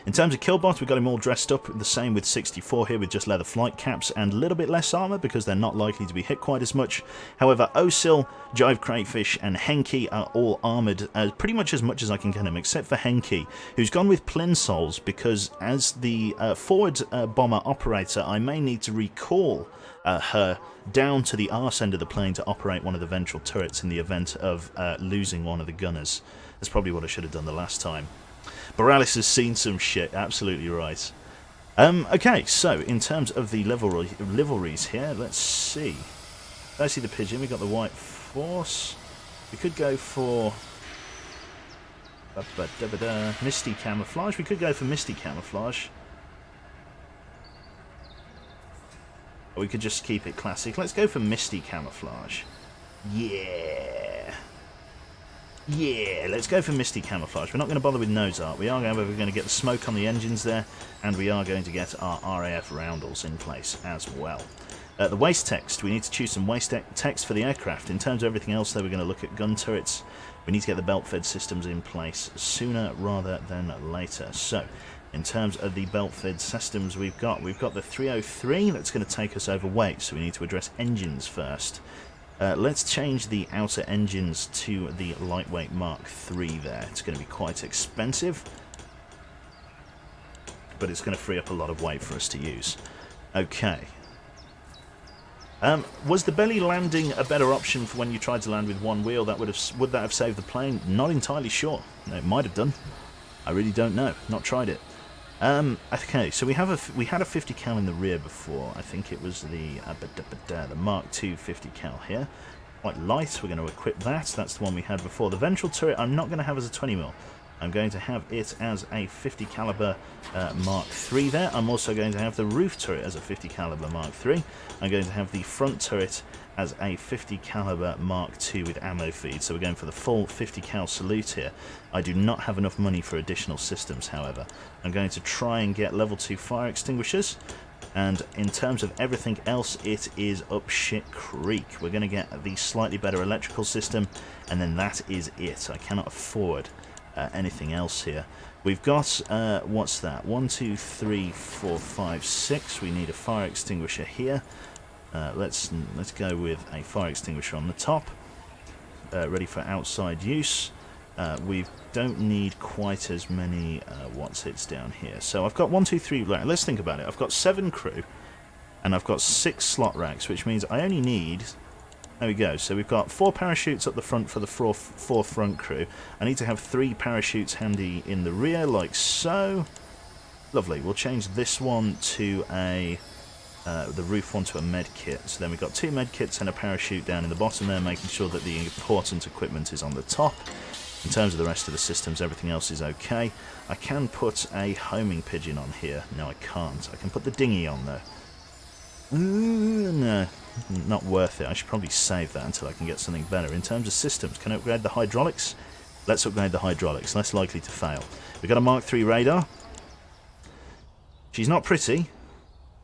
In terms of Killbot, we've got him all dressed up the same with 64 here with just leather flight caps and a little bit less armour because they're not likely to be hit quite as much. However, Osil, Jive Crayfish and Henki are all armoured pretty much as I can get him, except for Henki, who's gone with Plinsolls because as the forward bomber operator, I may need to recall her down to the arse end of the plane to operate one of the ventral turrets in the event of losing one of the gunners. That's probably what I should have done the last time. Borealis has seen some shit, absolutely right. Okay, so in terms of the liveries here, let's see. I see the pigeon, we got the white force. We could go for Misty camouflage. We could go for Misty camouflage. Or we could just keep it classic. Let's go for Misty camouflage. Yeah, let's go for Misty camouflage. We're not going to bother with nose art. We are, however, going to get the smoke on the engines there, and we are going to get our RAF roundels in place as well. The waste text. We need to choose some waste text for the aircraft. In terms of everything else, though, we're going to look at gun turrets. We need to get the belt-fed systems in place sooner rather than later. So, in terms of the belt-fed systems we've got the 303 that's going to take us over weight, so we need to address engines first. Let's change the outer engines to the lightweight Mark III there. It's going to be quite expensive, but it's going to free up a lot of weight for us to use. Okay. Was the belly landing a better option for when you tried to land with one wheel? Would that have saved the plane? Not entirely sure. It might have done. I really don't know. Not tried it. Okay, so we had a 50 cal in the rear before. I think it was the Mark II 50 cal here. Quite light. We're going to equip that. That's the one we had before. The ventral turret I'm not going to have as a 20mm. I'm going to have it as a 50 caliber Mark III there. I'm also going to have the roof turret as a 50 caliber Mark III. I'm going to have the front turret as a 50 caliber Mark II with ammo feed. So we're going for the full 50 cal salute here. I do not have enough money for additional systems, however. I'm going to try and get level 2 fire extinguishers. And in terms of everything else, it is up shit creek. We're going to get the slightly better electrical system, and then that is it. I cannot afford anything else here. We've got, what's that? 1, 2, 3, 4, 5, 6. We need a fire extinguisher here. Let's go with a fire extinguisher on the top, ready for outside use. We don't need quite as many what's-its down here. So I've got 1, 2, 3, right, let's think about it. I've got 7 crew, and I've got 6 slot racks, which means I only need... There we go. So we've got 4 parachutes up the front for the 4 front crew. I need to have 3 parachutes handy in the rear, like so. Lovely. We'll change this one to a... the roof one to a med kit. So then we've got 2 med kits and a parachute down in the bottom there, making sure that the important equipment is on the top. In terms of the rest of the systems, everything else is okay. I can put a homing pigeon on here. No, I can't. I can put the dinghy on though. No, not worth it. I should probably save that until I can get something better. In terms of systems, can I upgrade the hydraulics? Let's upgrade the hydraulics. Less likely to fail. We've got a Mark III radar. She's not pretty,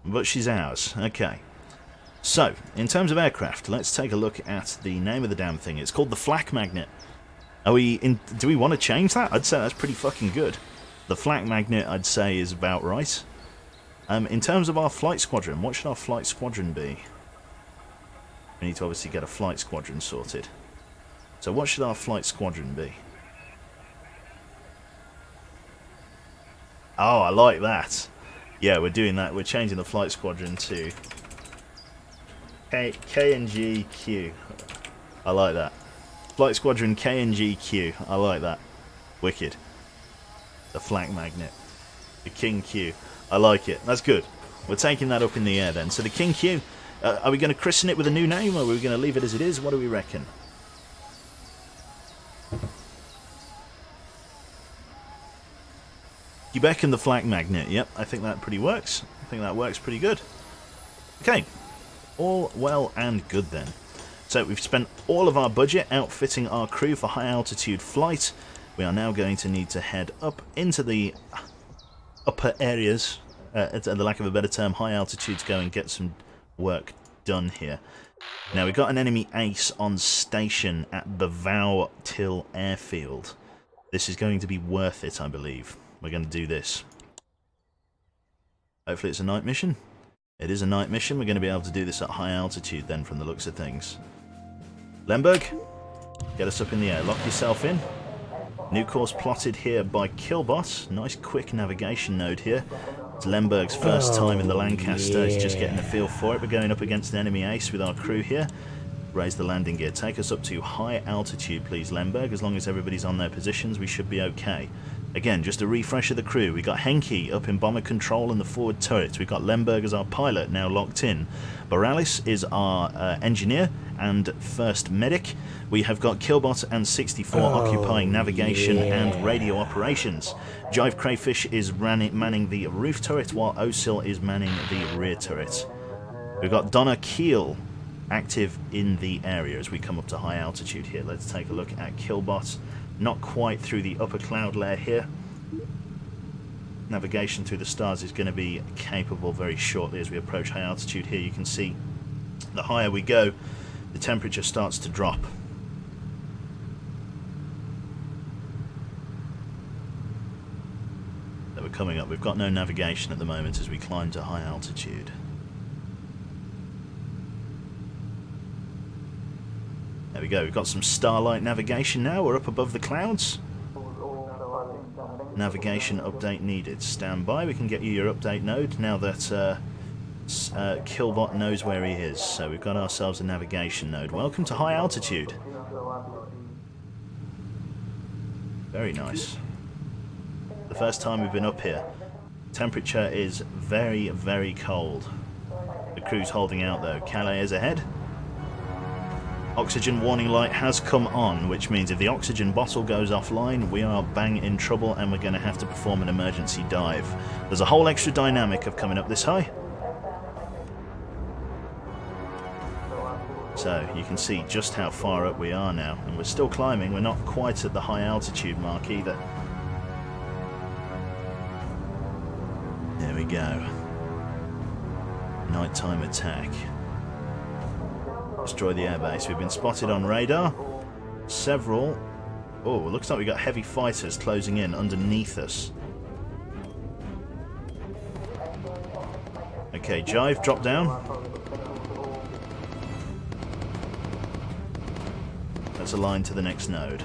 but she's ours. Okay. So, in terms of aircraft, let's take a look at the name of the damn thing. It's called the Flak Magnet. Do we want to change that? I'd say that's pretty fucking good. The Flak Magnet, I'd say, is about right. In terms of our flight squadron, what should our flight squadron be? We need to obviously get a flight squadron sorted. So what should our flight squadron be? Oh, I like that. Yeah, we're doing that. We're changing the flight squadron to KNGQ. I like that. Flight squadron KNGQ. I like that. Wicked. The Flak Magnet. The King Q. I like it. That's good. We're taking that up in the air then. So the King Q, are we going to christen it with a new name, or are we going to leave it as it is? What do we reckon? Quebec and the Flak Magnet. Yep, I think that pretty works. I think that works pretty good. Okay. All well and good then. So we've spent all of our budget outfitting our crew for high altitude flight. We are now going to need to head up into the upper areas, at the lack of a better term, high altitudes, go and get some work done here. Now, we've got an enemy ace on station at Bavau Till Airfield. This is going to be worth it, I believe. We're going to do this. Hopefully it's a night mission. It is a night mission. We're going to be able to do this at high altitude then, from the looks of things. Lemberg, get us up in the air. Lock yourself in. New course plotted here by Killbot. Nice quick navigation node here. It's Lemberg's first time in the Lancaster. He's just getting a feel for it. We're going up against an enemy ace with our crew here. Raise the landing gear. Take us up to high altitude, please, Lemberg. As long as everybody's on their positions, we should be okay. Again, just a refresh of the crew. We've got Henke up in bomber control and the forward turret. We've got Lemberg as our pilot, now locked in. Boralis is our engineer and first medic. We have got Killbot and 64 occupying navigation and radio operations. Jive Crayfish is manning the roof turret, while Osil is manning the rear turret. We've got Donna Keel active in the area as we come up to high altitude here. Let's take a look at Killbot. Not quite through the upper cloud layer here. Navigation through the stars is going to be capable very shortly as we approach high altitude here. You can see the higher we go, the temperature starts to drop. So we're coming up. We've got no navigation at the moment as we climb to high altitude. There we go, we've got some starlight navigation now, we're up above the clouds. Navigation update needed. Stand by, we can get you your update node now that Killbot knows where he is. So we've got ourselves a navigation node. Welcome to high altitude. Very nice. The first time we've been up here. Temperature is very, very cold. The crew's holding out though. Calais is ahead. Oxygen warning light has come on, which means if the oxygen bottle goes offline, we are bang in trouble and we're going to have to perform an emergency dive. There's a whole extra dynamic of coming up this high. So you can see just how far up we are now, and we're still climbing. We're not quite at the high altitude mark either. There we go. Nighttime attack. Destroy the airbase. We've been spotted on radar. Several. Oh, looks like we've got heavy fighters closing in underneath us. Okay, Jive, drop down. Let's align to the next node.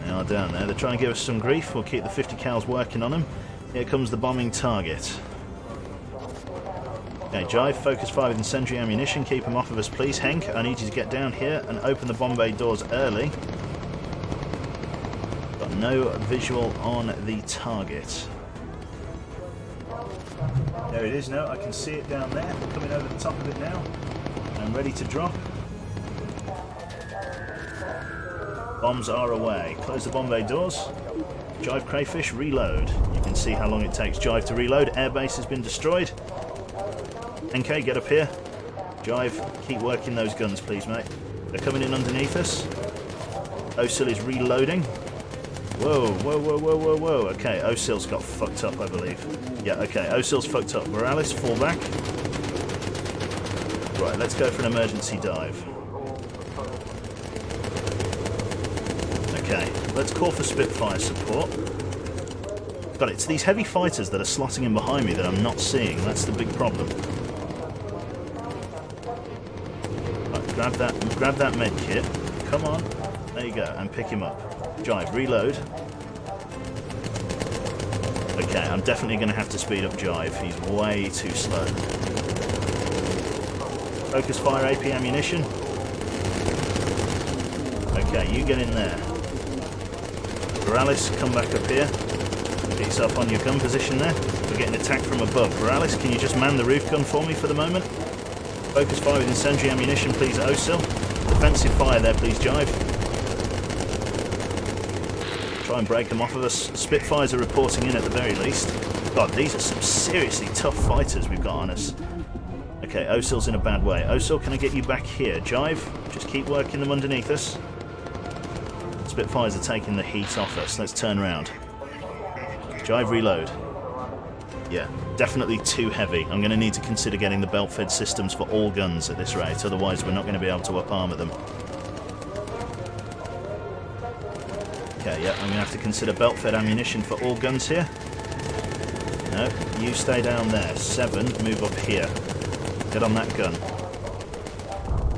They are down there. They're trying to give us some grief. We'll keep the 50 cals working on them. Here comes the bombing target. Okay, Jive, focus fire with incendiary ammunition. Keep them off of us, please. Henk, I need you to get down here and open the bomb bay doors early. Got no visual on the target. There it is now. I can see it down there. Coming over the top of it now. I'm ready to drop. Bombs are away. Close the bomb bay doors. Jive Crayfish, reload. You can see how long it takes Jive to reload. Airbase has been destroyed. NK, get up here. Jive, keep working those guns, please, mate. They're coming in underneath us. Osil is reloading. Whoa, whoa, whoa, whoa, whoa, whoa. Okay, Osil's got fucked up, I believe. Yeah, okay, Osil's fucked up. Morales, fall back. Right, let's go for an emergency dive. Okay, let's call for Spitfire support. God, it's these heavy fighters that are slotting in behind me that I'm not seeing. That's the big problem. Right, grab that med kit. Come on. There you go, and pick him up. Jive, reload. Okay, I'm definitely going to have to speed up Jive. He's way too slow. Focus fire AP ammunition. Okay, you get in there. Morales, come back up here. Get yourself on your gun position there. We're getting attacked from above. Morales, can you just man the roof gun for me for the moment? Focus fire with incendiary ammunition, please, Osil. Defensive fire there, please, Jive. Try and break them off of us. Spitfires are reporting in at the very least. God, these are some seriously tough fighters we've got on us. Okay, Okay, Osil's in a bad way. Osil, can I get you back here? Jive, just keep working them underneath us. Spitfires are taking the heat off us. Let's turn around. Jive, reload. Yeah, definitely too heavy. I'm going to need to consider getting the belt-fed systems for all guns at this rate, otherwise we're not going to be able to up-armor them. Okay, yeah, I'm going to have to consider belt-fed ammunition for all guns here. No, you stay down there. 7, move up here. Get on that gun.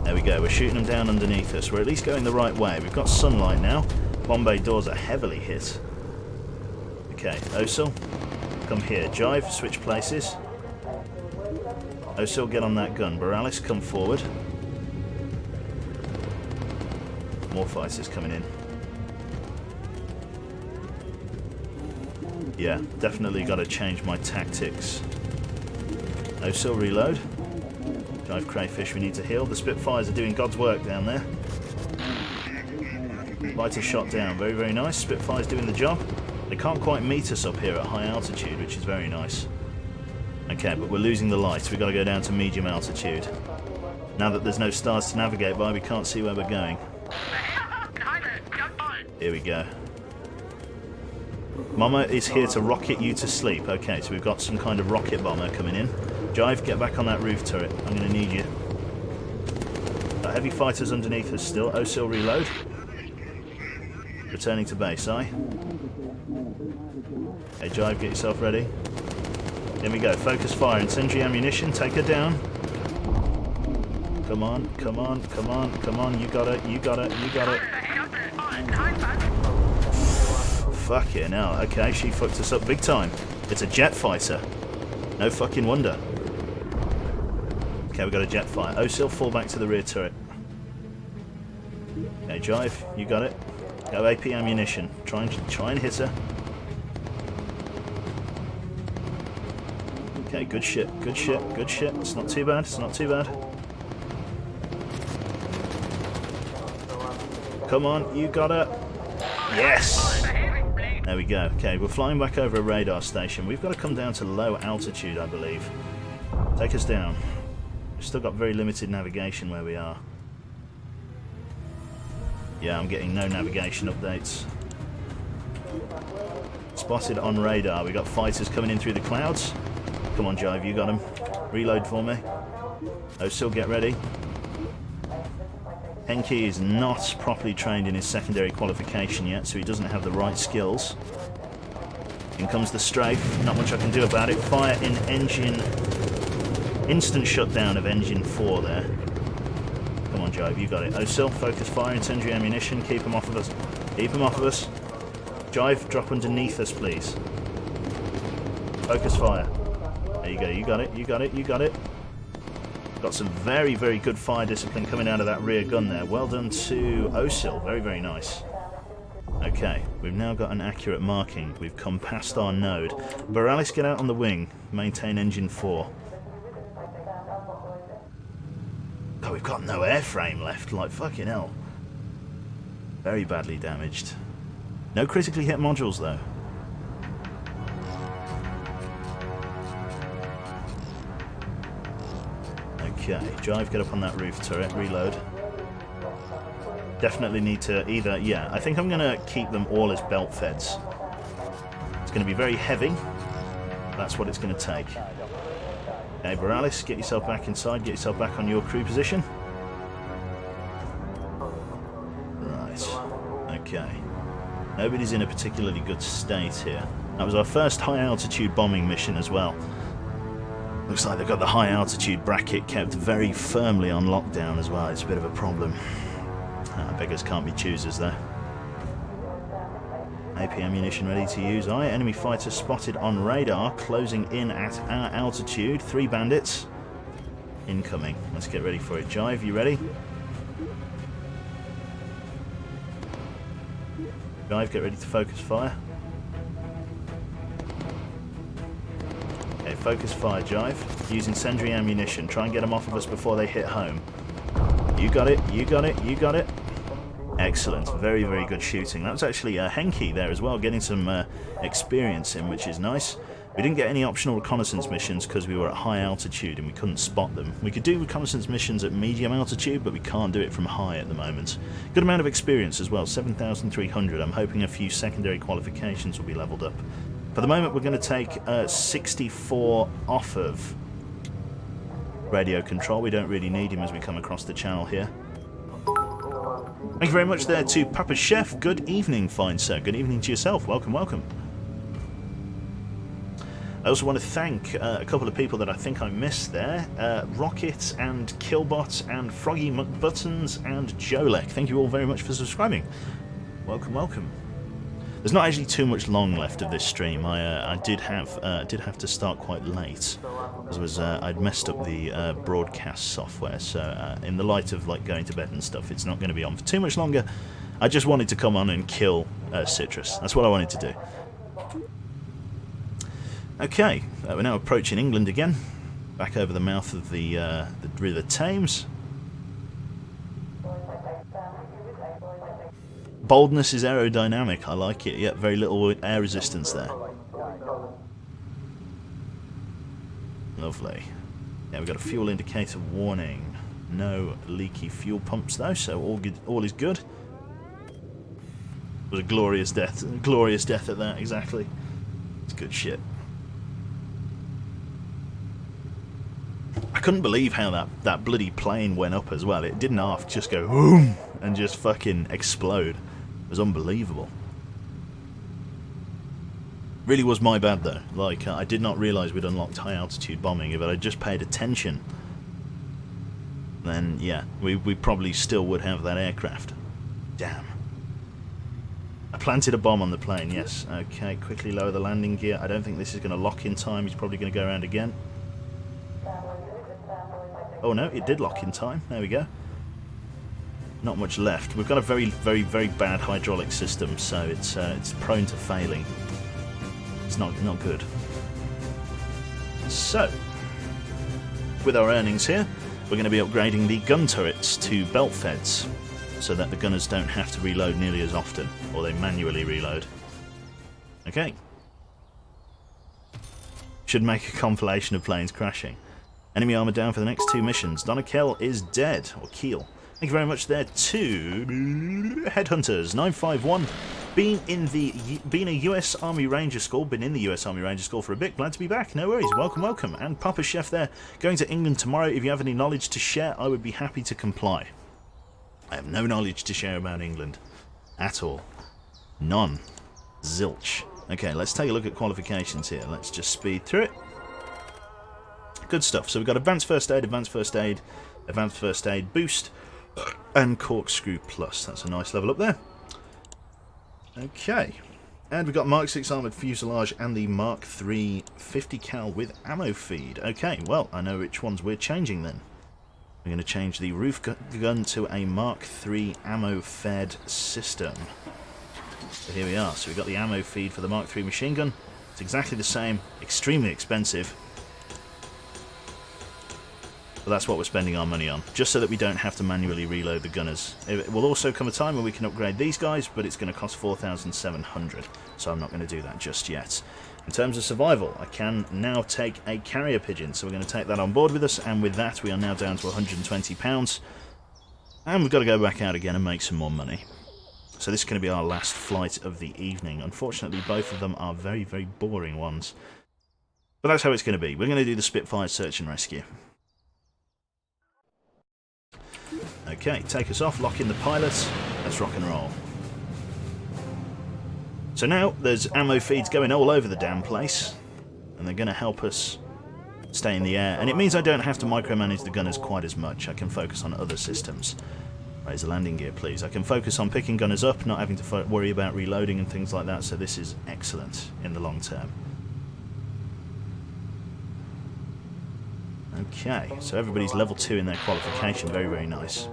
There we go, we're shooting them down underneath us. We're at least going the right way. We've got sunlight now. Bomb bay doors are heavily hit. Okay, Osil, come here. Jive, switch places. Osil, get on that gun. Boralis, come forward. More fighters coming in. Yeah, definitely got to change my tactics. Osil, reload. Jive, crayfish, we need to heal. The Spitfires are doing God's work down there. Fighter shot down, very, very nice. Spitfire's doing the job. They can't quite meet us up here at high altitude, which is very nice. Okay, but we're losing the light. We've got to go down to medium altitude. Now that there's no stars to navigate by, we can't see where we're going. Here we go. Mama is here to rocket you to sleep. Okay, so we've got some kind of rocket bomber coming in. Jive, get back on that roof turret. I'm going to need you. Got heavy fighters underneath us still. Osil, reload. Returning to base, aye? Hey, Jive, get yourself ready. Here we go. Focus fire. Incendiary ammunition. Take her down. Come on, come on, come on, come on. You got it, you got it, you got it. Fuck it now. Okay, she fucked us up big time. It's a jet fighter. No fucking wonder. Okay, we got a jet fighter. Osil, fall back to the rear turret. Okay, Jive, you got it. Go AP ammunition. Try and hit her. Okay, good shit, good shit, good shit. It's not too bad, it's not too bad. Come on, you got it. Yes! There we go. Okay, we're flying back over a radar station. We've got to come down to low altitude, I believe. Take us down. We've still got very limited navigation where we are. Yeah, I'm getting no navigation updates. Spotted on radar. We got fighters coming in through the clouds. Come on, Jive, you got him. Reload for me. Osil, get ready. Henke is not properly trained in his secondary qualification yet, so he doesn't have the right skills. In comes the strafe. Not much I can do about it. Fire in engine. Instant shutdown of engine 4 there. Come on, Jive, you got it. Osil, focus fire, incendiary ammunition. Keep him off of us. Keep him off of us. Jive, drop underneath us, please. Focus fire. There you go, you got it, you got it, you got it. Got some very, very good fire discipline coming out of that rear gun there. Well done to Osil, very, very nice. Okay, we've now got an accurate marking. We've come past our node. Boralis, get out on the wing. Maintain engine 4. God, we've got no airframe left, like fucking hell. Very badly damaged. No critically hit modules, though. Okay, Jive, get up on that roof turret, reload. Definitely need to either, yeah, I think I'm going to keep them all as belt feds. It's going to be very heavy. That's what it's going to take. Okay, Boralis, get yourself back inside, get yourself back on your crew position. Right, okay. Nobody's in a particularly good state here. That was our first high altitude bombing mission as well. Looks like they've got the high altitude bracket kept very firmly on lockdown as well. It's a bit of a problem. Beggars can't be choosers though. AP ammunition ready to use. Aye, enemy fighter spotted on radar, closing in at our altitude. 3 bandits incoming. Let's get ready for it. Jive, you ready? Jive, get ready to focus fire. Okay, focus fire, Jive. Use incendiary ammunition. Try and get them off of us before they hit home. You got it, you got it, you got it. Excellent. Very, very good shooting. That was actually Henke there as well, getting some experience in, which is nice. We didn't get any optional reconnaissance missions because we were at high altitude and we couldn't spot them. We could do reconnaissance missions at medium altitude, but we can't do it from high at the moment. Good amount of experience as well, 7,300. I'm hoping a few secondary qualifications will be leveled up. For the moment, we're going to take 64 off of radio control. We don't really need him as we come across the channel here. Thank you very much there to Papa Chef. Good evening, fine sir. Good evening to yourself. Welcome, welcome. I also want to thank a couple of people that I think I missed there. Rocket and Killbot and Froggy McButtons and Jolek. Thank you all very much for subscribing. Welcome, welcome. There's not actually too much long left of this stream. I did have to start quite late. I'd messed up the broadcast software, so in the light of like going to bed and stuff, it's not going to be on for too much longer. I just wanted to come on and kill Citrus. That's what I wanted to do. Okay, we're now approaching England again, back over the mouth of the River Thames. Boldness is aerodynamic, I like it, yet very little air resistance there. Lovely. Yeah, we've got a fuel indicator warning. No leaky fuel pumps though, so all is good. It was a glorious death at that, exactly. It's good shit. I couldn't believe how that bloody plane went up as well. It didn't half just go boom and just fucking explode. It was unbelievable. Really was my bad though. Like, I did not realise we'd unlocked high altitude bombing. If I'd just paid attention, then yeah, we probably still would have that aircraft. Damn. I planted a bomb on the plane, yes. Okay, quickly lower the landing gear. I don't think this is going to lock in time. He's probably going to go around again. Oh no, it did lock in time. There we go. Not much left. We've got a very, very, very bad hydraulic system, so it's prone to failing. It's not good. So, with our earnings here, we're going to be upgrading the gun turrets to belt feds, so that the gunners don't have to reload nearly as often, or they manually reload. Okay. Should make a compilation of planes crashing. Enemy armor down for the next 2 missions. Donna Kell is dead, or Keel. Thank you very much there to Headhunters 951. Been a US Army Ranger School. Been in the US Army Ranger School for a bit. Glad to be back. No worries. Welcome, welcome. And Papa Chef there. Going to England tomorrow. If you have any knowledge to share, I would be happy to comply. I have no knowledge to share about England at all. None. Zilch. Okay, let's take a look at qualifications here. Let's just speed through it. Good stuff. So we've got Advanced First Aid, Advanced First Aid, Advanced First Aid Boost, and Corkscrew Plus. That's a nice level up there. Okay. And we've got Mark 6 Armoured Fuselage and the Mark 3 50 cal with ammo feed. Okay, well, I know which ones we're changing then. We're going to change the roof gun to a Mark 3 ammo fed system. So here we are. So we've got the ammo feed for the Mark 3 machine gun. It's exactly the same, extremely expensive. But that's what we're spending our money on, just so that we don't have to manually reload the gunners. It will also come a time when we can upgrade these guys, but it's going to cost 4,700, so I'm not going to do that just yet. In terms of survival, I can now take a carrier pigeon, so we're going to take that on board with us, and with that we are now down to £120, and we've got to go back out again and make some more money. So this is going to be our last flight of the evening. Unfortunately, both of them are very, very boring ones, but that's how it's going to be. We're going to do the Spitfire Search and Rescue. Okay, take us off, lock in the pilots, let's rock and roll. So now there's ammo feeds going all over the damn place, and they're going to help us stay in the air, and it means I don't have to micromanage the gunners quite as much. I can focus on other systems. Raise the landing gear, please. I can focus on picking gunners up, not having to worry about reloading and things like that, so this is excellent in the long term. Okay, so everybody's level 2 in their qualification. Very, very nice.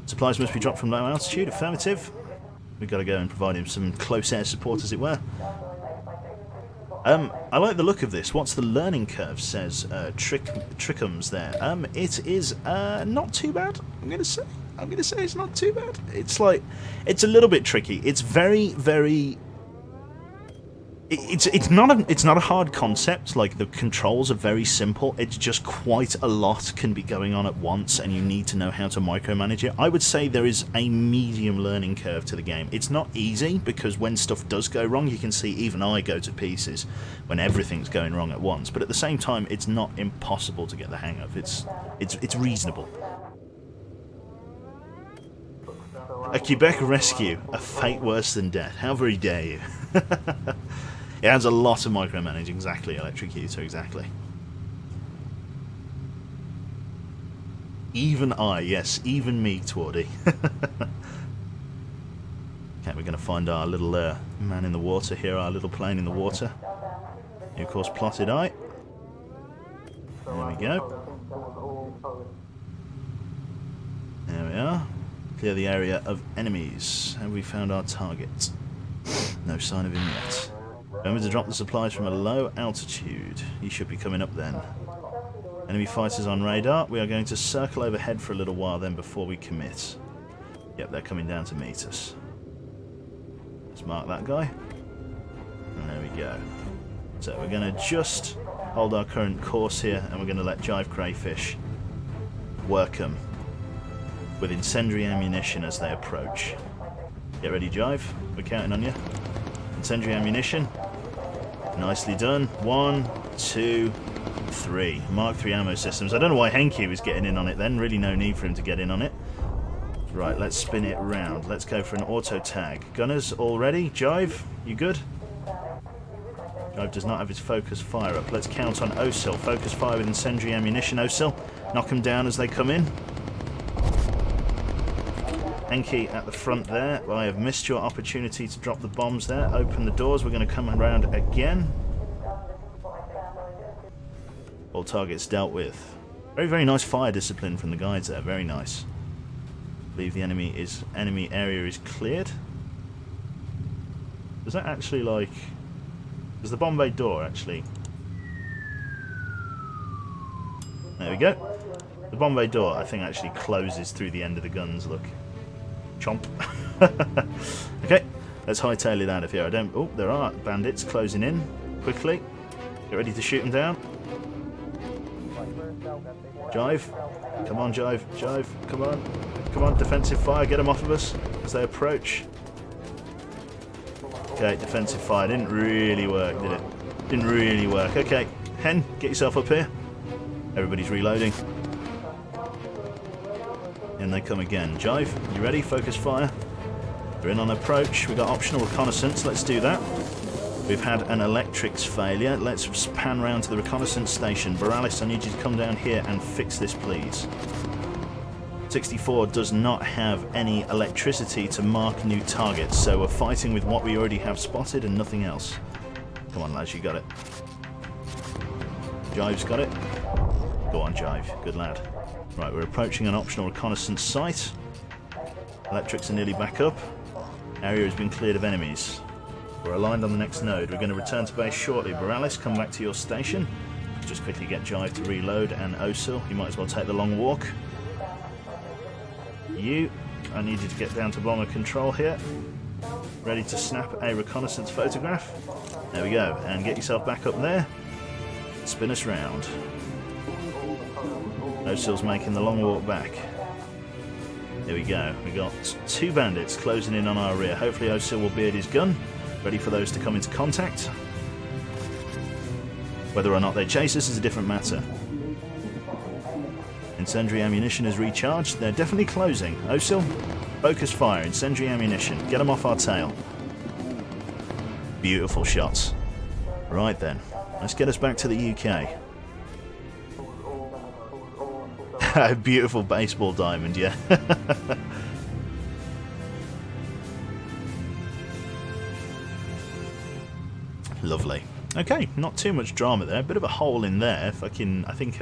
Supplies must be dropped from low altitude. Affirmative. We've got to go and provide him some close air support, as it were. I like the look of this. What's the learning curve, says Trickums there. It is not too bad, I'm going to say. I'm going to say it's not too bad. It's like, it's a little bit tricky. It's very, very It's not a hard concept. Like, the controls are very simple. It's just quite a lot can be going on at once, and you need to know how to micromanage it. I would say there is a medium learning curve to the game. It's not easy, because when stuff does go wrong, you can see even I go to pieces when everything's going wrong at once. But at the same time, it's not impossible to get the hang of. It's reasonable. A Quebec rescue, a fate worse than death. How very dare you? It adds a lot of micromanaging, exactly, Electrocutor, exactly. Even I, yes, even me, Twardy. Okay, we're going to find our little man in the water here, our little plane in the water. And of course, plotted eye. There we go. There we are. Clear the area of enemies. Have we found our target? No sign of him yet. Remember to drop the supplies from a low altitude. He should be coming up then. Enemy fighters on radar. We are going to circle overhead for a little while then before we commit. Yep, they're coming down to meet us. Let's mark that guy. And there we go. So we're going to just hold our current course here, and we're going to let Jive Crayfish work them with incendiary ammunition as they approach. Get ready, Jive. We're counting on you. Incendiary ammunition. Nicely done. 1, 2, 3. Mark 3 ammo systems. I don't know why Henki was getting in on it then. Really no need for him to get in on it. Right, let's spin it round. Let's go for an auto tag. Gunners all ready? Jive, you good? Jive does not have his focus fire up. Let's count on Osil. Focus fire with incendiary ammunition. Osil, knock them down as they come in. Enki at the front there. Well, I have missed your opportunity to drop the bombs there. Open the doors. We're going to come around again. All targets dealt with. Very, very nice fire discipline from the guides there. Very nice. I believe the enemy area is cleared. Does that actually, like... Does the bomb bay door actually... There we go. The bomb bay door, I think, actually closes through the end of the guns, look. Chomp. Okay, let's hightail it out of here. Oh, there are bandits closing in. Quickly. Get ready to shoot them down. Jive. Come on, Jive. Jive. Come on. Come on, defensive fire. Get them off of us as they approach. Okay, defensive fire. Didn't really work, did it? Didn't really work. Okay, Hen, get yourself up here. Everybody's reloading. In they come again. Jive, you ready? Focus fire. We're in on approach. We've got optional reconnaissance. Let's do that. We've had an electrics failure. Let's pan round to the reconnaissance station. Boralis, I need you to come down here and fix this, please. 64 does not have any electricity to mark new targets, so we're fighting with what we already have spotted and nothing else. Come on, lads, you got it. Jive's got it. Go on, Jive. Good lad. Right, we're approaching an optional reconnaissance site. Electrics are nearly back up. Area has been cleared of enemies. We're aligned on the next node. We're going to return to base shortly. Boralis, come back to your station. Just quickly get Jive to reload, and Osil, you might as well take the long walk. You, I need you to get down to bomber control here. Ready to snap a reconnaissance photograph. There we go. And get yourself back up there. Spin us round. Osil's making the long walk back. There we go. We got 2 bandits closing in on our rear. Hopefully Osil will beard his gun, ready for those to come into contact. Whether or not they chase us is a different matter. Incendiary ammunition is recharged. They're definitely closing. Osil, focus fire. Incendiary ammunition. Get them off our tail. Beautiful shots. Right then. Let's get us back to the UK. A beautiful baseball diamond, yeah. Lovely. Okay, not too much drama there. A bit of a hole in there. I think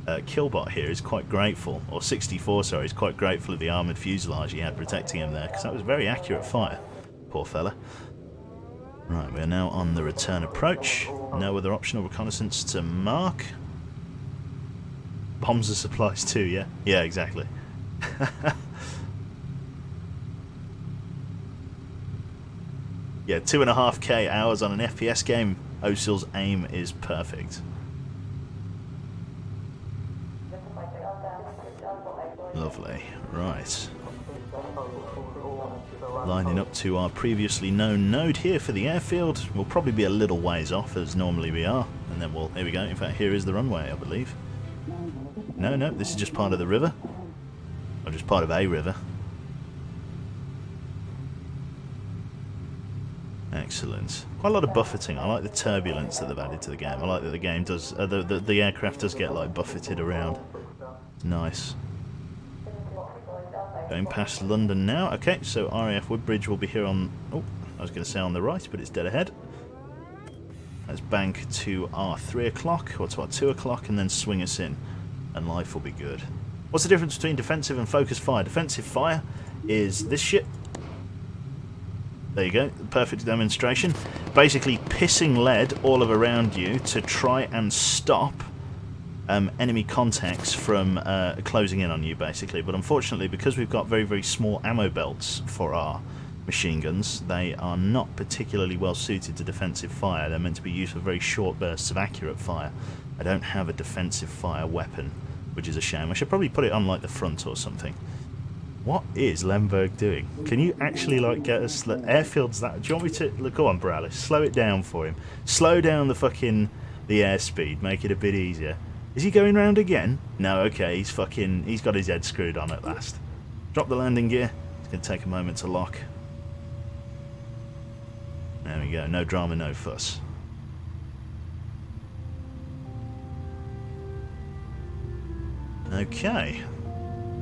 Killbot here is quite grateful, or 64, sorry, is quite grateful of the armoured fuselage he had protecting him there, because that was very accurate fire. Poor fella. Right, we are now on the return approach. No other optional reconnaissance to mark. Bombs and supplies too, yeah? Yeah, exactly.
Yeah, 2.5k hours on an FPS game. Osil's aim is perfect. Lovely. Right. Lining up to our previously known node here for the airfield. We'll probably be a little ways off, as normally we are. And then we'll... Here we go. In fact, here is the runway, I believe. No, this is just part of the river. Or just part of a river. Excellent. Quite a lot of buffeting. I like the turbulence that they've added to the game. I like that the game does... the aircraft does get, like, buffeted around. It's nice. Going past London now. Okay, so RAF Woodbridge will be here on... Oh, I was going to say on the right, but it's dead ahead. Let's bank to our 3 o'clock, or to our 2 o'clock, and then swing us in. And life will be good. What's the difference between defensive and focused fire? Defensive fire is this shit. There you go, perfect demonstration. Basically pissing lead all of around you to try and stop enemy contacts from closing in on you, basically. But unfortunately, because we've got very, very small ammo belts for our machine guns, they are not particularly well suited to defensive fire. They're meant to be used for very short bursts of accurate fire. I don't have a defensive fire weapon, which is a shame. I should probably put it on like the front or something. What is Lemberg doing? Can you actually like get us airfields that? Do you want me to look? Go on, Brawley, slow it down for him. Slow down the airspeed. Make it a bit easier. Is he going round again? No, okay, he's got his head screwed on at last. Drop the landing gear. It's going to take a moment to lock. There we go, no drama, no fuss. Okay,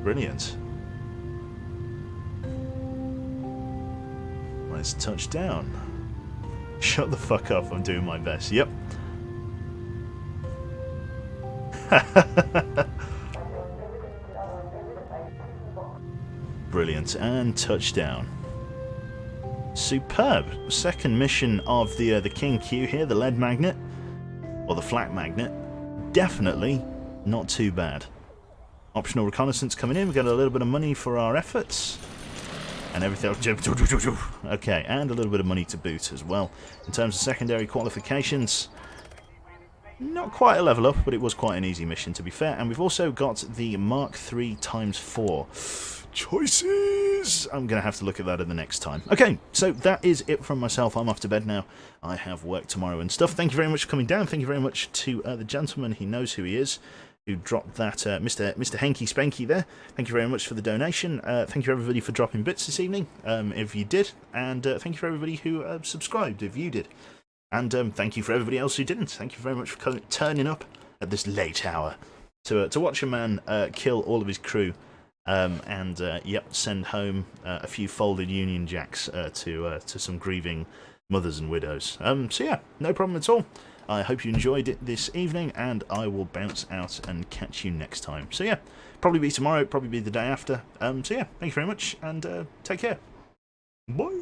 brilliant. Let's touch down. Shut the fuck up, I'm doing my best. Yep. Brilliant, and touchdown. Superb. Second mission of the King Q here, the lead magnet, or the flak magnet. Definitely not too bad. Optional reconnaissance coming in. We got a little bit of money for our efforts. And everything else. Okay, and a little bit of money to boot as well. In terms of secondary qualifications, not quite a level up, but it was quite an easy mission, to be fair. And we've also got the Mark III ×4 choices. I'm going to have to look at that at the next time. Okay, so that is it from myself. I'm off to bed now. I have work tomorrow and stuff. Thank you very much for coming down. Thank you very much to the gentleman, he knows who he is, who dropped that, Mr. Henky Spanky there. Thank you very much for the donation. Thank you everybody for dropping bits this evening, if you did. And thank you for everybody who subscribed, if you did. And thank you for everybody else who didn't. Thank you very much for turning up at this late hour to watch a man kill all of his crew and yep, send home a few folded Union Jacks to some grieving mothers and widows. So yeah, no problem at all. I hope you enjoyed it this evening, and I will bounce out and catch you next time. So yeah, probably be tomorrow, probably be the day after. So yeah, thank you very much, and take care. Bye.